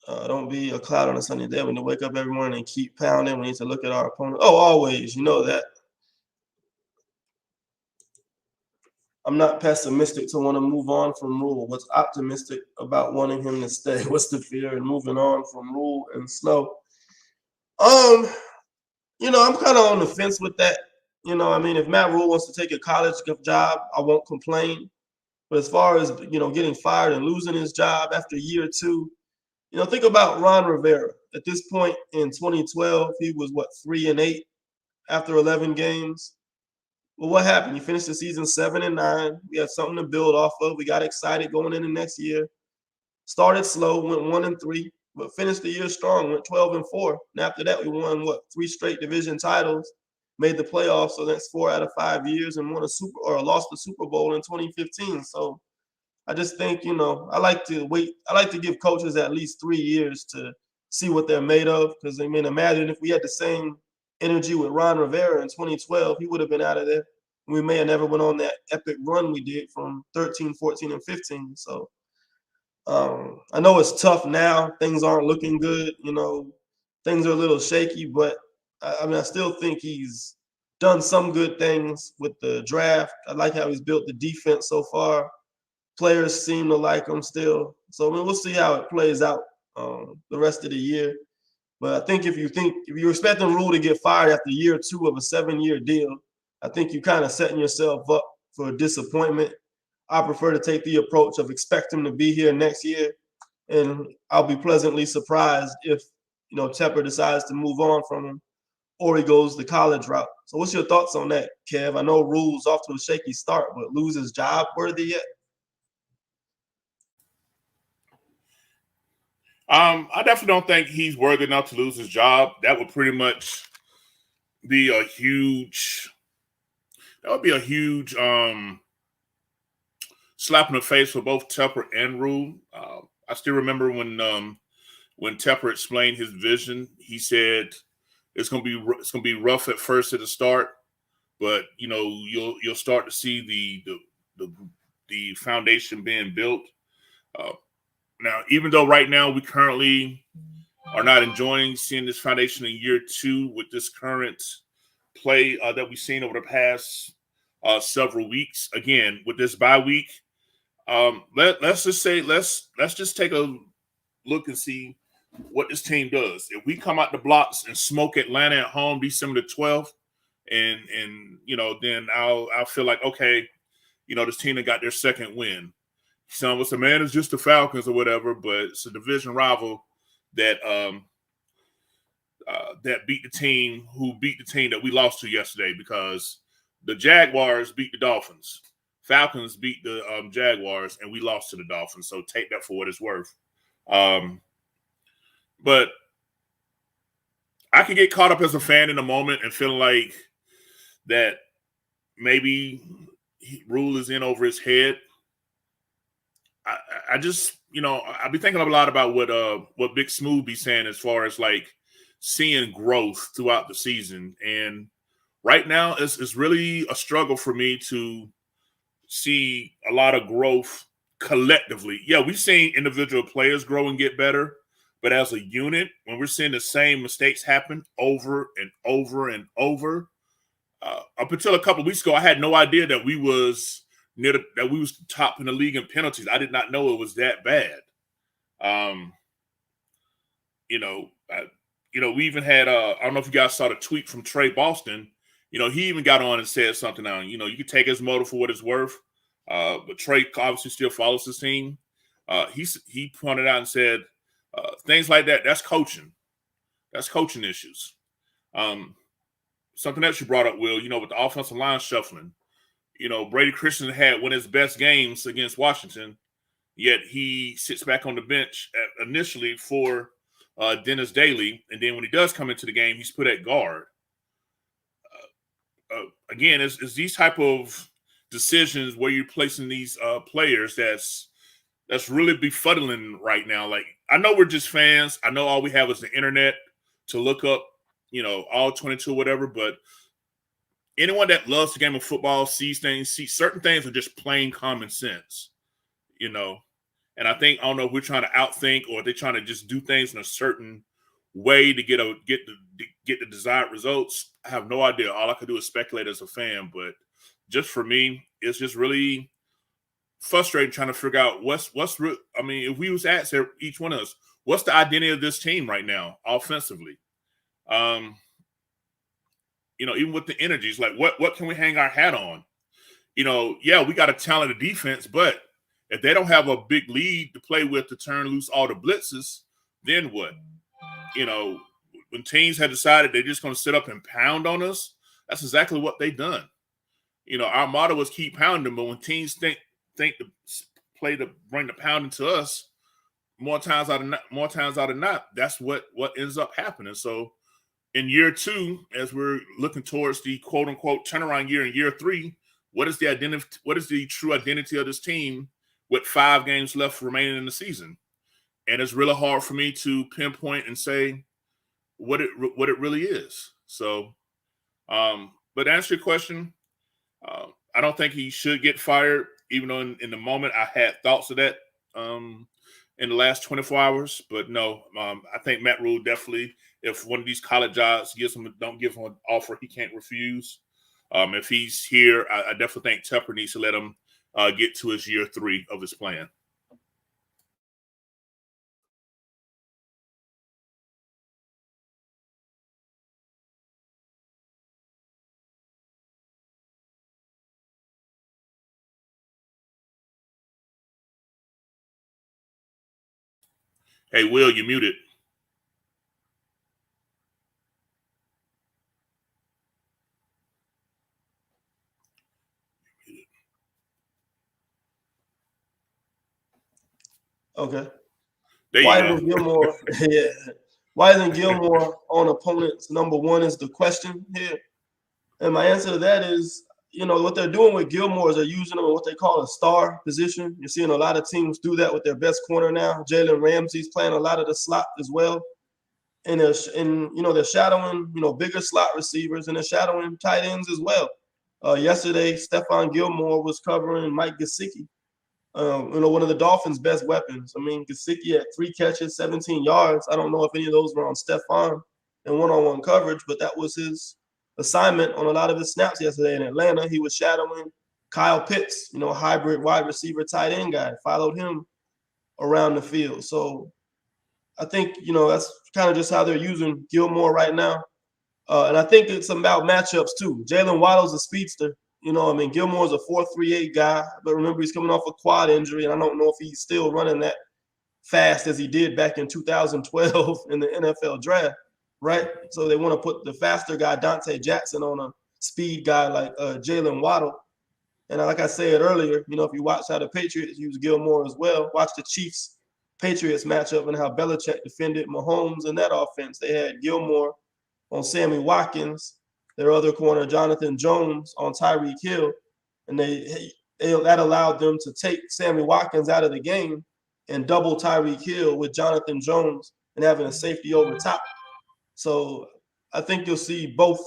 Don't be a cloud on a sunny day. When you wake up every morning and keep pounding, we need to look at our opponent. Oh, always, you know that. I'm not pessimistic to want to move on from Rule. What's optimistic about wanting him to stay? What's the fear in moving on from Rule and Snow? I'm kind of on the fence with that. If Matt Rule wants to take a college job, I won't complain. But as far as, getting fired and losing his job after year 2, think about Ron Rivera. At this point in 2012, he was, 3-8 after 11 games? Well, what happened? You finished the season 7-9. We had something to build off of. We got excited going into next year. Started slow, went 1-3, but finished the year strong, went 12-4. And after that, we won 3 straight division titles, made the playoffs the next 4 out of 5 years, and lost the Super Bowl in 2015. So I just think, I like to wait. I like to give coaches at least 3 years to see what they're made of. Because imagine if we had the same energy with Ron Rivera in 2012, he would have been out of there. We may have never went on that epic run we did from 13, 14, and 15. So I know it's tough now. Things aren't looking good. Things are a little shaky, but I still think he's done some good things with the draft. I like how he's built the defense so far. Players seem to like him still. So we'll see how it plays out the rest of the year. But I think if you're expecting Rule to get fired after year 2 of a 7-year deal, I think you're kind of setting yourself up for a disappointment. I prefer to take the approach of expect him to be here next year, and I'll be pleasantly surprised if Tepper decides to move on from him or he goes the college route. So what's your thoughts on that, Kev? I know Rule's off to a shaky start, but lose his job worthy yet? I definitely don't think he's worthy enough to lose his job. That would pretty much be a huge slap in the face for both Tepper and Rule. I still remember when Tepper explained his vision. He said it's gonna be rough at first at the start, but you'll start to see the foundation being built. Now, even though right now we currently are not enjoying seeing this foundation in year 2 with this current play that we've seen over the past several weeks, again with this bye week, let's just take a look and see what this team does. If we come out the blocks and smoke Atlanta at home December the 12th, and then I'll feel like, okay, this team that got their second win. Some of us, man, it's just the Falcons or whatever, but it's a division rival that that beat the team that we lost to yesterday, because the Jaguars beat the Dolphins. Falcons beat the Jaguars, and we lost to the Dolphins. So take that for what it's worth. But I can get caught up as a fan in a moment and feeling like that maybe Rule is in over his head. I just, I be thinking a lot about what Big Smooth be saying as far as like seeing growth throughout the season. And right now it's really a struggle for me to see a lot of growth collectively. Yeah, we've seen individual players grow and get better, but as a unit, when we're seeing the same mistakes happen over and over and over, up until a couple of weeks ago, I had no idea that we was top in the league in penalties. I did not know it was that bad. We even had I don't know if you guys saw the tweet from Trey Boston. He even got on and said something on, you can take his motive for what it's worth. But Trey obviously still follows his team. He pointed out and said things like that. That's coaching. That's coaching issues. Something else you brought up, Will, with the offensive line shuffling. Brady Christian had one of his best games against Washington, yet he sits back on the bench initially for Dennis Daly. And then when he does come into the game, he's put at guard. Again, it's these type of decisions where you're placing these players that's really befuddling right now. Like, I know we're just fans. I know all we have is the internet to look up, all 22 or whatever, but anyone that loves the game of football sees certain things are just plain common sense, And I don't know if we're trying to outthink or if they're trying to just do things in a certain way to get the desired results. I have no idea. All I could do is speculate as a fan, but just for me, it's just really frustrating trying to figure out what's real. I mean, if we was asked each one of us, what's the identity of this team right now offensively? Even with the energies, like what can we hang our hat on? Yeah, we got a talented defense, but if they don't have a big lead to play with to turn loose all the blitzes, then what? When teams have decided they're just going to sit up and pound on us, that's exactly what they've done. Our motto was keep pounding, but when teams think to play to bring the pounding to us, more times out of not, that's what ends up happening. So in year 2, as we're looking towards the quote unquote turnaround year in year 3, what is the identity? What is the true identity of this team with 5 games left remaining in the season? And it's really hard for me to pinpoint and say what it really is. So, but to answer your question, I don't think he should get fired, even though in the moment I had thoughts of that in the last 24 hours. But no, I think Matt Rule definitely, if one of these college jobs don't give him an offer he can't refuse. If he's here, I definitely think Tepper needs to let him get to his year 3 of his plan. Hey, Will, you muted. Okay. There Why you isn't Gilmore? Yeah. Why isn't Gilmore on opponent's number 1 is the question here. And my answer to that is, what they're doing with Gilmore is they're using him in what they call a star position. You're seeing a lot of teams do that with their best corner now. Jalen Ramsey's playing a lot of the slot as well. And they're shadowing, bigger slot receivers, and they're shadowing tight ends as well. Yesterday, Stephon Gilmore was covering Mike Gesicki, one of the Dolphins' best weapons. I mean, Gesicki had 3 catches, 17 yards. I don't know if any of those were on Stephon in one-on-one coverage, but that was his assignment on a lot of his snaps yesterday in Atlanta. He was shadowing Kyle Pitts, hybrid wide receiver tight end guy, followed him around the field. So I think, that's kind of just how they're using Gilmore right now. And I think it's about matchups too. Jalen Waddle's a speedster. Gilmore's a 4.38 guy, but remember he's coming off a quad injury, and I don't know if he's still running that fast as he did back in 2012 in the NFL draft, right? So they want to put the faster guy, Dante Jackson, on a speed guy like Jalen Waddle. And like I said earlier, if you watch how the Patriots use Gilmore as well, watch the Chiefs-Patriots matchup and how Belichick defended Mahomes in that offense. They had Gilmore on Sammy Watkins, their other corner, Jonathan Jones, on Tyreek Hill, and that allowed them to take Sammy Watkins out of the game and double Tyreek Hill with Jonathan Jones and having a safety over top. So I think you'll see both,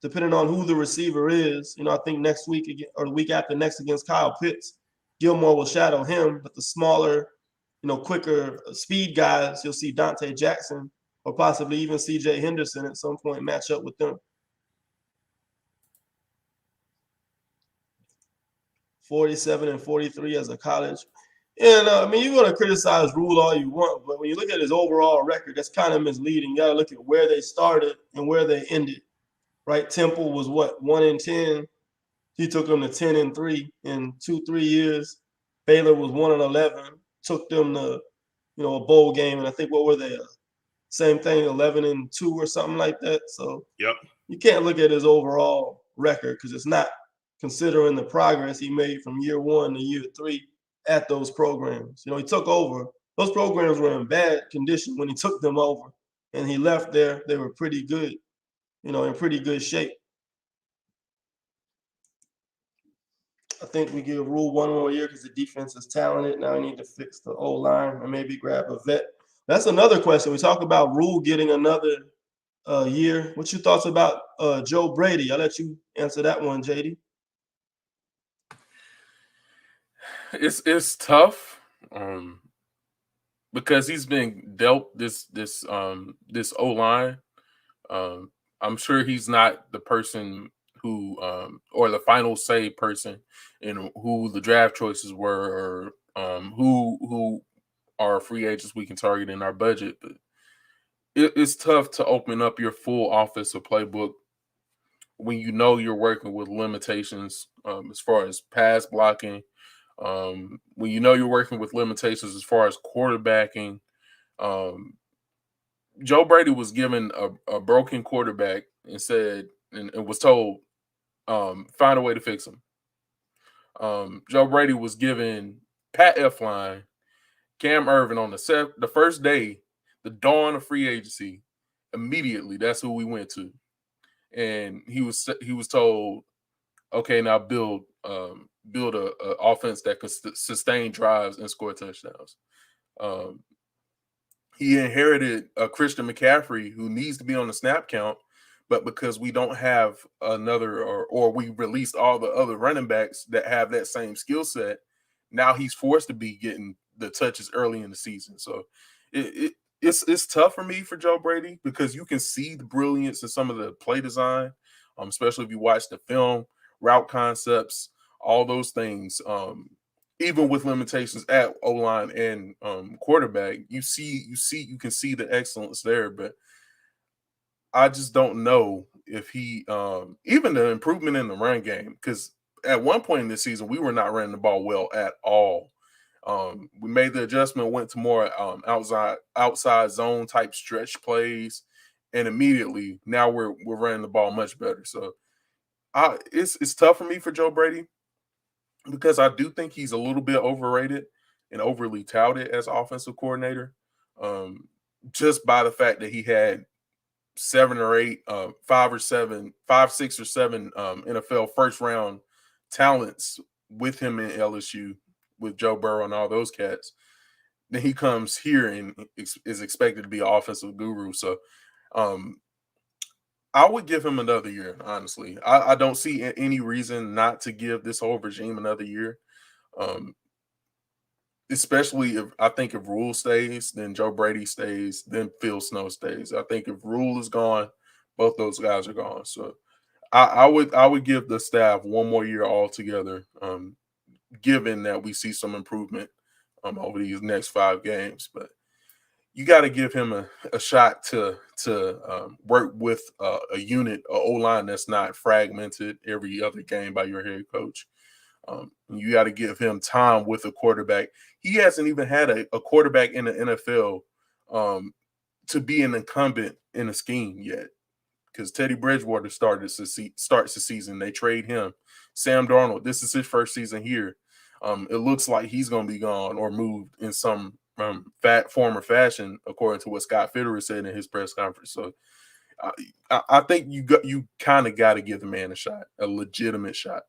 depending on who the receiver is. I think next week or the week after next against Kyle Pitts, Gilmore will shadow him, but the smaller, quicker speed guys, you'll see Dante Jackson or possibly even CJ Henderson at some point match up with them. 47 and 43 as a college. And you're going to criticize Rule all you want, but when you look at his overall record, that's kind of misleading. You got to look at where they started and where they ended, right? Temple was 1-10. He took them to 10-3 in 2-3 years. Baylor was 1-11. Took them to, a bowl game, and I think what were they? Same thing, 11-2 or something like that. So yep, you can't look at his overall record because it's not considering the progress he made from year 1 to year 3 at those programs. He took over. Those programs were in bad condition when he took them over, and he left there. They were pretty good, in pretty good shape. I think we give Rule one more year because the defense is talented. Now we need to fix the O-line and maybe grab a vet. That's another question. We talk about Rule getting another year. What's your thoughts about Joe Brady? I'll let you answer that one, JD. It's tough because he's been dealt this O-line. I'm sure he's not the person who or the final say person in who the draft choices were, or who are free agents we can target in our budget. But it's tough to open up your full offensive playbook when you're working with limitations as far as pass blocking. When you're working with limitations as far as quarterbacking. Joe Brady was given a broken quarterback and said, and was told, find a way to fix him. Joe Brady was given Pat Elflein, Cam Irvin on the first day, the dawn of free agency. Immediately, that's who we went to, and he was told, okay, now build a offense that could sustain drives and score touchdowns. He inherited a Christian McCaffrey who needs to be on the snap count, but because we don't have another, or we released all the other running backs that have that same skill set, now he's forced to be getting the touches early in the season. So it's tough for me for Joe Brady because you can see the brilliance in some of the play design, especially if you watch the film, route concepts, all those things. Even with limitations at O-line and quarterback, you can see the excellence there, but I just don't know if he even the improvement in the run game, because at one point in this season we were not running the ball well at all. We made the adjustment, went to more outside zone type stretch plays, and immediately now we're running the ball much better. So it's tough for me for Joe Brady, because I do think he's a little bit overrated and overly touted as offensive coordinator, just by the fact that he had 5, 6 or 7 NFL first round talents with him in LSU, with Joe Burrow and all those cats. Then he comes here and is expected to be an offensive guru. So I would give him another year, honestly. I don't see any reason not to give this whole regime another year. Especially if Rule stays, then Joe Brady stays, then Phil Snow stays. I think if Rule is gone, both those guys are gone. So I would give the staff one more year altogether, given that we see some improvement over these next 5 games. But you got to give him a shot to work with a unit, an O-line that's not fragmented every other game by your head coach. You got to give him time with a quarterback. He hasn't even had a quarterback in the NFL to be an incumbent in a scheme yet, because Teddy Bridgewater starts the season. They trade him. Sam Darnold, this is his first season here. It looks like he's going to be gone or moved in some form or fashion, according to what Scott Fitterer said in his press conference. So I think you kind of got to give the man a shot, a legitimate shot.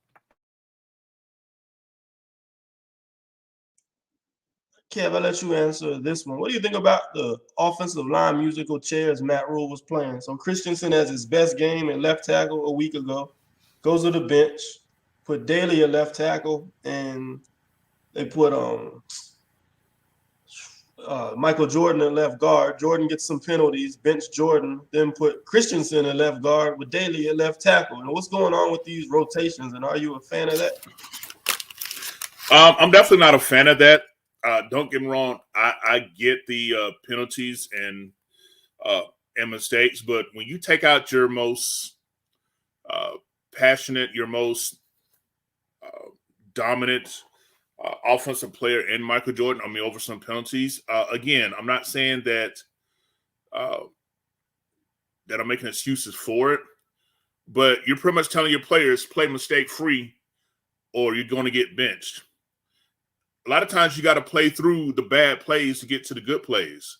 Kev, I'll let you answer this one. What do you think about the offensive line musical chairs Matt Rule was playing? So Christensen has his best game at left tackle a week ago, goes to the bench, put Daly at left tackle, and they put Michael Jordan at left guard. Jordan gets some penalties, bench Jordan, then put Christensen at left guard with Daly at left tackle. And what's going on with these rotations, and are you a fan of that? I'm definitely not a fan of that. Don't get me wrong. I get the penalties and mistakes, but when you take out your most passionate, your most dominant offensive player in Michael Jordan, over some penalties. Again, I'm not saying that that I'm making excuses for it, but you're pretty much telling your players play mistake free, or you're going to get benched. A lot of times you got to play through the bad plays to get to the good plays.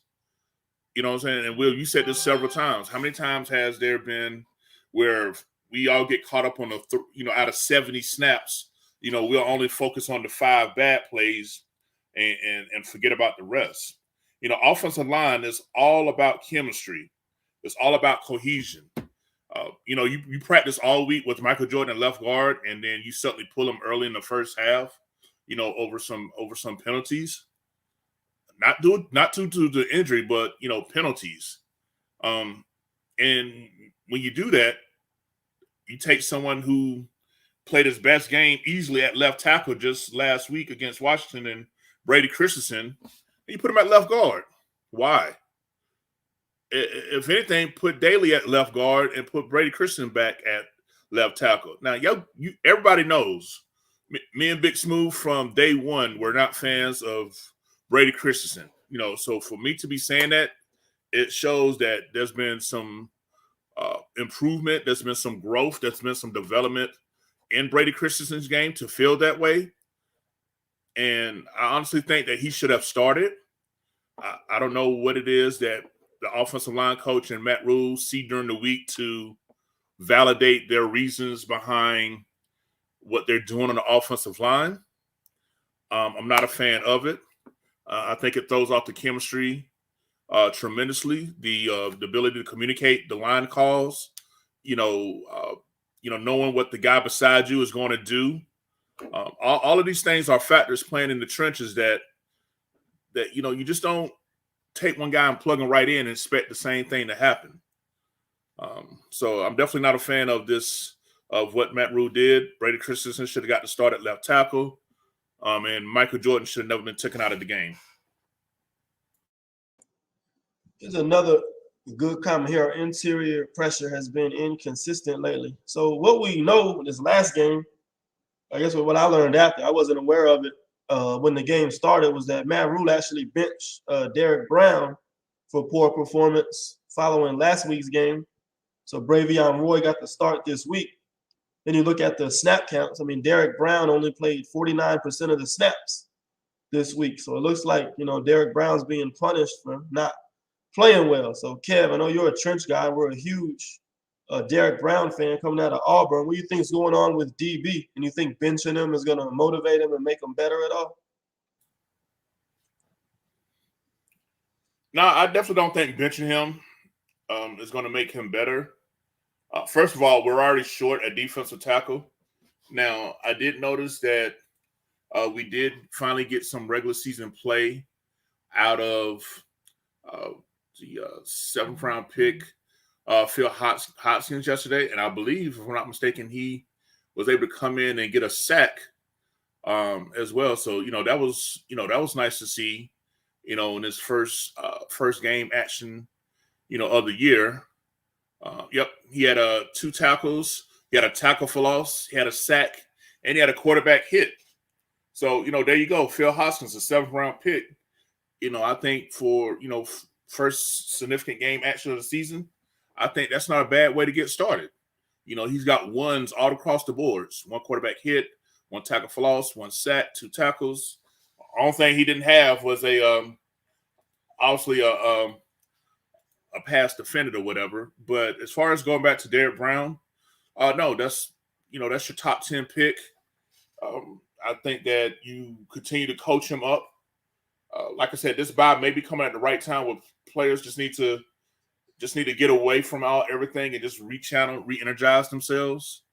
You know what I'm saying? And Will, you said this several times. How many times has there been where we all get caught up on out of 70 snaps, we'll only focus on the 5 bad plays and forget about the rest. Offensive line is all about chemistry. It's all about cohesion. You practice all week with Michael Jordan at left guard, and then you suddenly pull him early in the first half, over some penalties. Not due to the injury, but penalties. And when you do that, you take someone who played his best game easily at left tackle just last week against Washington and Brady Christensen, and you put him at left guard. Why? If anything, put Daly at left guard and put Brady Christensen back at left tackle. Now, everybody knows me and Big Smooth from day one were not fans of Brady Christensen. So for me to be saying that, it shows that there's been some improvement, there's been some growth, there's been some development in Brady Christensen's game to feel that way. And I honestly think that he should have started. I don't know what it is that the offensive line coach and Matt Rule see during the week to validate their reasons behind what they're doing on the offensive line. I'm not a fan of it. I think it throws off the chemistry tremendously. The ability to communicate the line calls, knowing what the guy beside you is going to do. All of these things are factors playing in the trenches that you just don't take one guy and plug him right in and expect the same thing to happen. So I'm definitely not a fan of what Matt Rule did. Brady Christensen should have got to start at left tackle, and Michael Jordan should have never been taken out of the game. Here's another good comment here. Our interior pressure has been inconsistent lately. So what we know in this last game, I guess what I learned after, I wasn't aware of it when the game started, was that Matt Rule actually benched Derek Brown for poor performance following last week's game. So Bravion Roy got the start this week. Then you look at the snap counts. Derek Brown only played 49% of the snaps this week. So it looks like, Derek Brown's being punished for not playing well. So Kev, I know you're a trench guy. We're a huge Derek Brown fan coming out of Auburn. What do you think is going on with DB? And you think benching him is going to motivate him and make him better at all? No, I definitely don't think benching him is going to make him better. First of all, we're already short at defensive tackle. Now, I did notice that we did finally get some regular season play out of the 7th round pick, Phil Hodgkins yesterday. And I believe, if I'm not mistaken, he was able to come in and get a sack as well. So, that was nice to see, in his first game action, of the year. He had 2 tackles. He had a tackle for loss. He had a sack, and he had a quarterback hit. So, there you go. Phil Hoskins, a 7th-round pick. I think for, first significant game action of the season, I think that's not a bad way to get started. He's got ones all across the boards. 1 quarterback hit, 1 tackle for loss, 1 sack, 2 tackles. Only thing he didn't have was obviously a pass defended or whatever. But as far as going back to Derrick Brown, no, that's your top 10 pick. I think that you continue to coach him up. Like I said, this bye may be coming at the right time where players just need to get away from everything and just rechannel, re-energize themselves.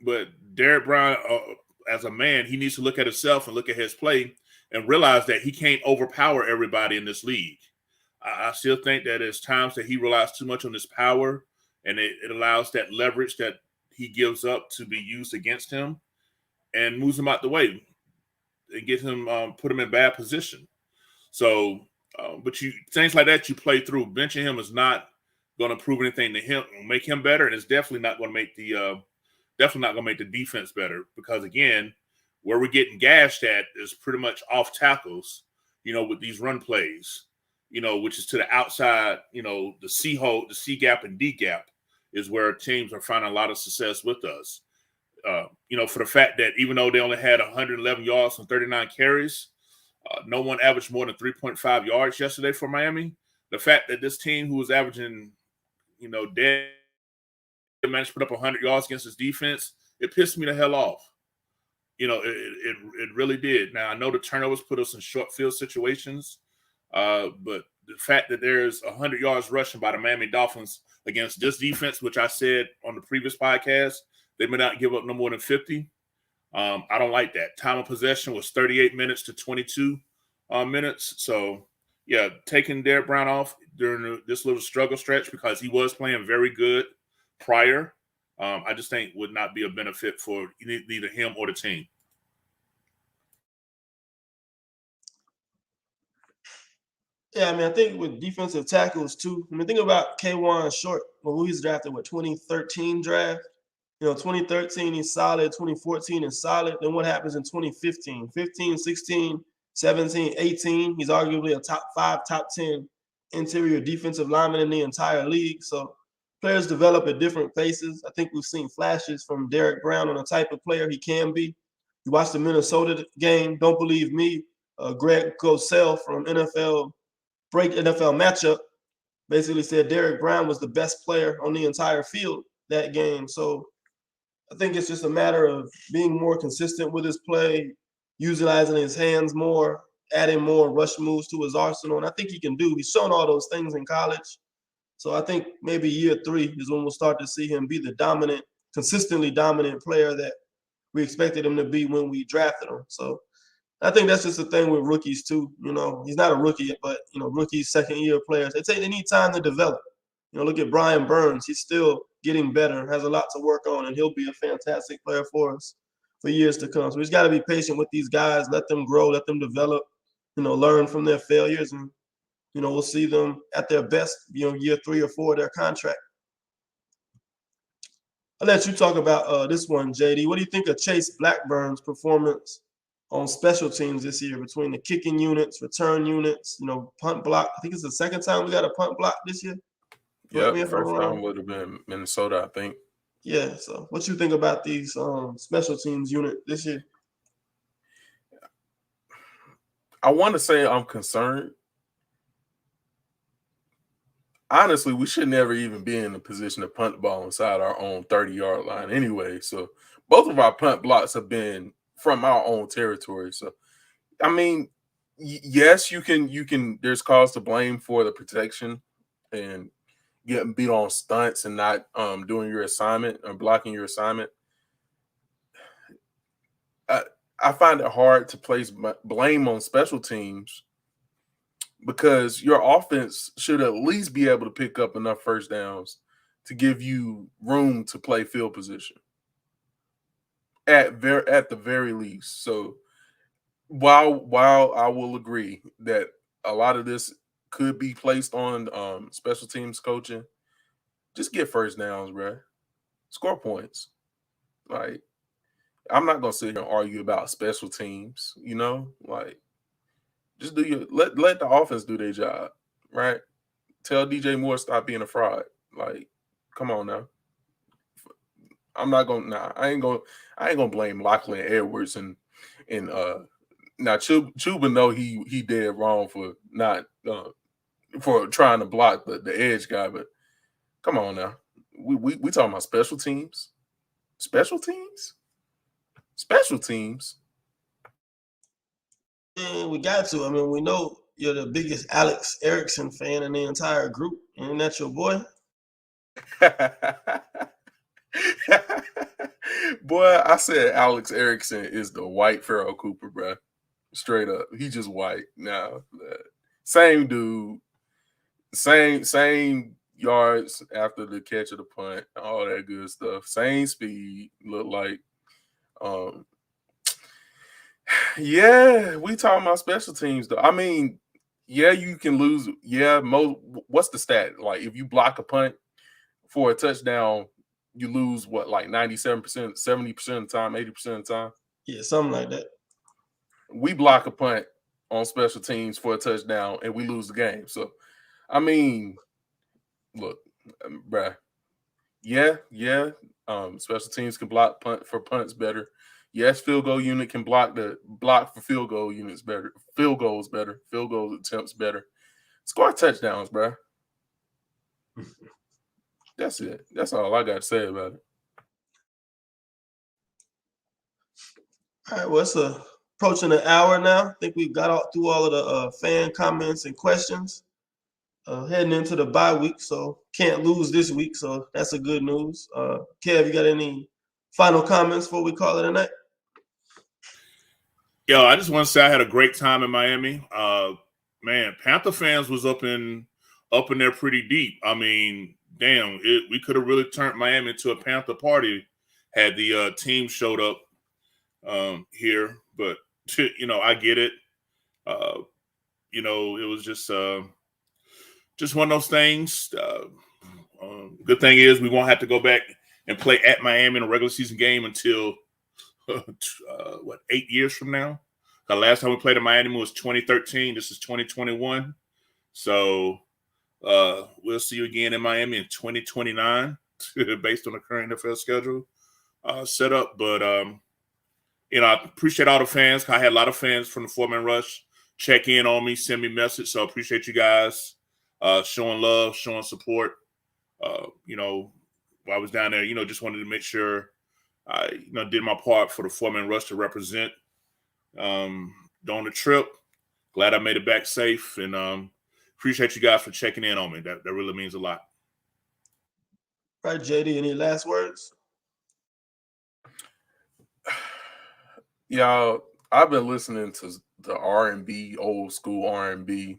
But Derrick Brown, as a man, he needs to look at himself and look at his play and realize that he can't overpower everybody in this league. I still think that there's times that he relies too much on his power, and it allows that leverage that he gives up to be used against him and moves him out the way and get him, put him in bad position. So, but things like that you play through. Benching him is not going to prove anything to him, make him better, and it's definitely not going to make the defense better, because again, where we're getting gashed at is pretty much off tackles, with these run plays, which is to the outside, the C hole, the C gap and D gap is where teams are finding a lot of success with us. For the fact that even though they only had 111 yards and 39 carries, no one averaged more than 3.5 yards yesterday for Miami. The fact that this team, who was averaging, dead, managed to put up 100 yards against his defense, it pissed me the hell off. It really did. Now, I know the turnovers put us in short field situations, but the fact that there's 100 yards rushing by the Miami Dolphins against this defense, which I said on the previous podcast, they may not give up no more than 50. I don't like that. Time of possession was 38 minutes to 22 minutes. So, yeah, taking Derrick Brown off during this little struggle stretch, because he was playing very good prior, I just think would not be a benefit for neither him or the team. Yeah, I think with defensive tackles too. Think about K'Wan Short, who he's drafted with 2013 draft. 2013 he's solid, 2014 is solid. Then what happens in 2015? 15, 16, 17, 18. He's arguably a top 5, top 10 interior defensive lineman in the entire league. So players develop at different paces. I think we've seen flashes from Derrick Brown on the type of player he can be. You watch the Minnesota game, don't believe me. Greg Cosell from NFL Matchup basically said Derrick Brown was the best player on the entire field that game. So I think it's just a matter of being more consistent with his play, utilizing his hands more, adding more rush moves to his arsenal. And I think he can do. He's shown all those things in college. So I think maybe year 3 is when we'll start to see him be the consistently dominant player that we expected him to be when we drafted him. So I think that's just the thing with rookies too. He's not a rookie yet, but rookies, second-year players, they need time to develop. Look at Brian Burns. He's still getting better, has a lot to work on, and he'll be a fantastic player for us for years to come. So we just got to be patient with these guys, let them grow, let them develop, learn from their failures, and we'll see them at their best, year 3 or 4 of their contract. I'll let you talk about this one, JD. What do you think of Chase Blackburn's performance on special teams this year, between the kicking units, return units, punt block? I think it's the second time we got a punt block this year. Yeah, first time would have been Minnesota, I think. Yeah, so what you think about these special teams unit this year? I want to say I'm concerned. Honestly, we should never even be in a position to punt the ball inside our own 30-yard line anyway. So both of our punt blocks have been from our own territory. So, yes, you can. There's cause to blame for the protection and getting beat on stunts and not doing your assignment or blocking your assignment. I find it hard to place blame on special teams, because your offense should at least be able to pick up enough first downs to give you room to play field position at the very least. So while I will agree that a lot of this could be placed on special teams coaching, just get first downs, bro. Score points. Like, I'm not gonna sit here and argue about special teams. You know, like just do your let the offense do their job, right? Tell DJ Moore stop being a fraud. Like, come on now. I'm not gonna. Nah, I ain't gonna blame Lachlan Edwards and now Chuba know he did wrong for not for trying to block the edge guy, but come on now. We talking about special teams. Special teams? Special teams. And we got to. I mean, we know you're the biggest Alex Erickson fan in the entire group. Ain't that your boy? Boy, I said Alex Erickson is the white Farrell Cooper, bro. Straight up. He just white. Now, same dude. Same yards after the catch of the punt, all that good stuff. Same speed, look like. Yeah, we talking about special teams though. I mean, yeah, you can lose. Yeah, what's the stat? Like if you block a punt for a touchdown, you lose what, like 97%, 70% of the time, 80% of the time? Yeah, something like that. We block a punt on special teams for a touchdown and we lose the game. So, I mean, look, bruh. Yeah. Special teams can block punts better. Yes, field goal unit can block for field goal units better. Field goals better. Field goal attempts better. Score touchdowns, bruh. That's it. That's all I got to say about it. All right, well, it's approaching an hour now. I think we've got through all of the fan comments and questions. Heading into the bye week, so can't lose this week, so that's a good news. Kev, you got any final comments before we call it a night? Yo, I just want to say I had a great time in Miami. Man, Panther fans was up in there pretty deep. I mean, damn, we could have really turned Miami into a Panther party had the team showed up here. But I get it. It was just one of those things. Good thing is we won't have to go back and play at Miami in a regular season game until 8 years from now. The last time we played in Miami was 2013. This is 2021. So we'll see you again in Miami in 2029 based on the current NFL schedule set up. But, I appreciate all the fans. I had a lot of fans from the four-man rush check in on me, send me message. So I appreciate you guys showing love, showing support. While I was down there, just wanted to make sure I did my part for the four-man rush to represent during the trip. Glad I made it back safe, and appreciate you guys for checking in on me. That really means a lot. Right, JD, any last words? Y'all, I've been listening to the R&B, old school R&B.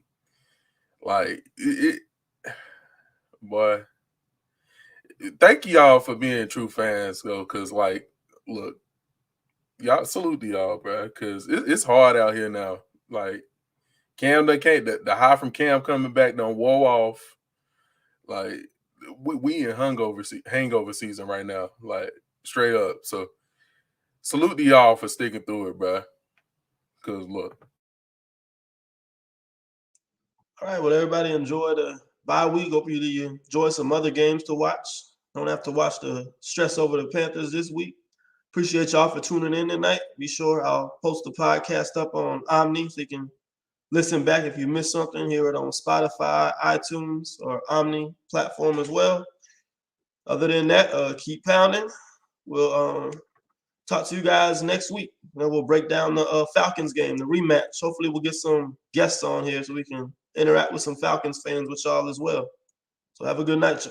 Like, boy, thank y'all for being true fans, though, because, like, look, y'all, salute to y'all, bro, because it's hard out here now. Like, Cam, they can't, the high from Cam coming back don't wore off. Like, we in hangover season right now, like, straight up. So, salute to y'all for sticking through it, bro, because, look. All right, well, everybody enjoy the bye week. Hope you enjoy some other games to watch. Don't have to watch the stress over the Panthers this week. Appreciate y'all for tuning in tonight. Be sure I'll post the podcast up on Omni so you can listen back if you missed something. Hear it on Spotify, iTunes, or Omni platform as well. Other than that, keep pounding. We'll talk to you guys next week. Then we'll break down the Falcons game, the rematch. Hopefully we'll get some guests on here so we can interact with some Falcons fans with y'all as well. So have a good night.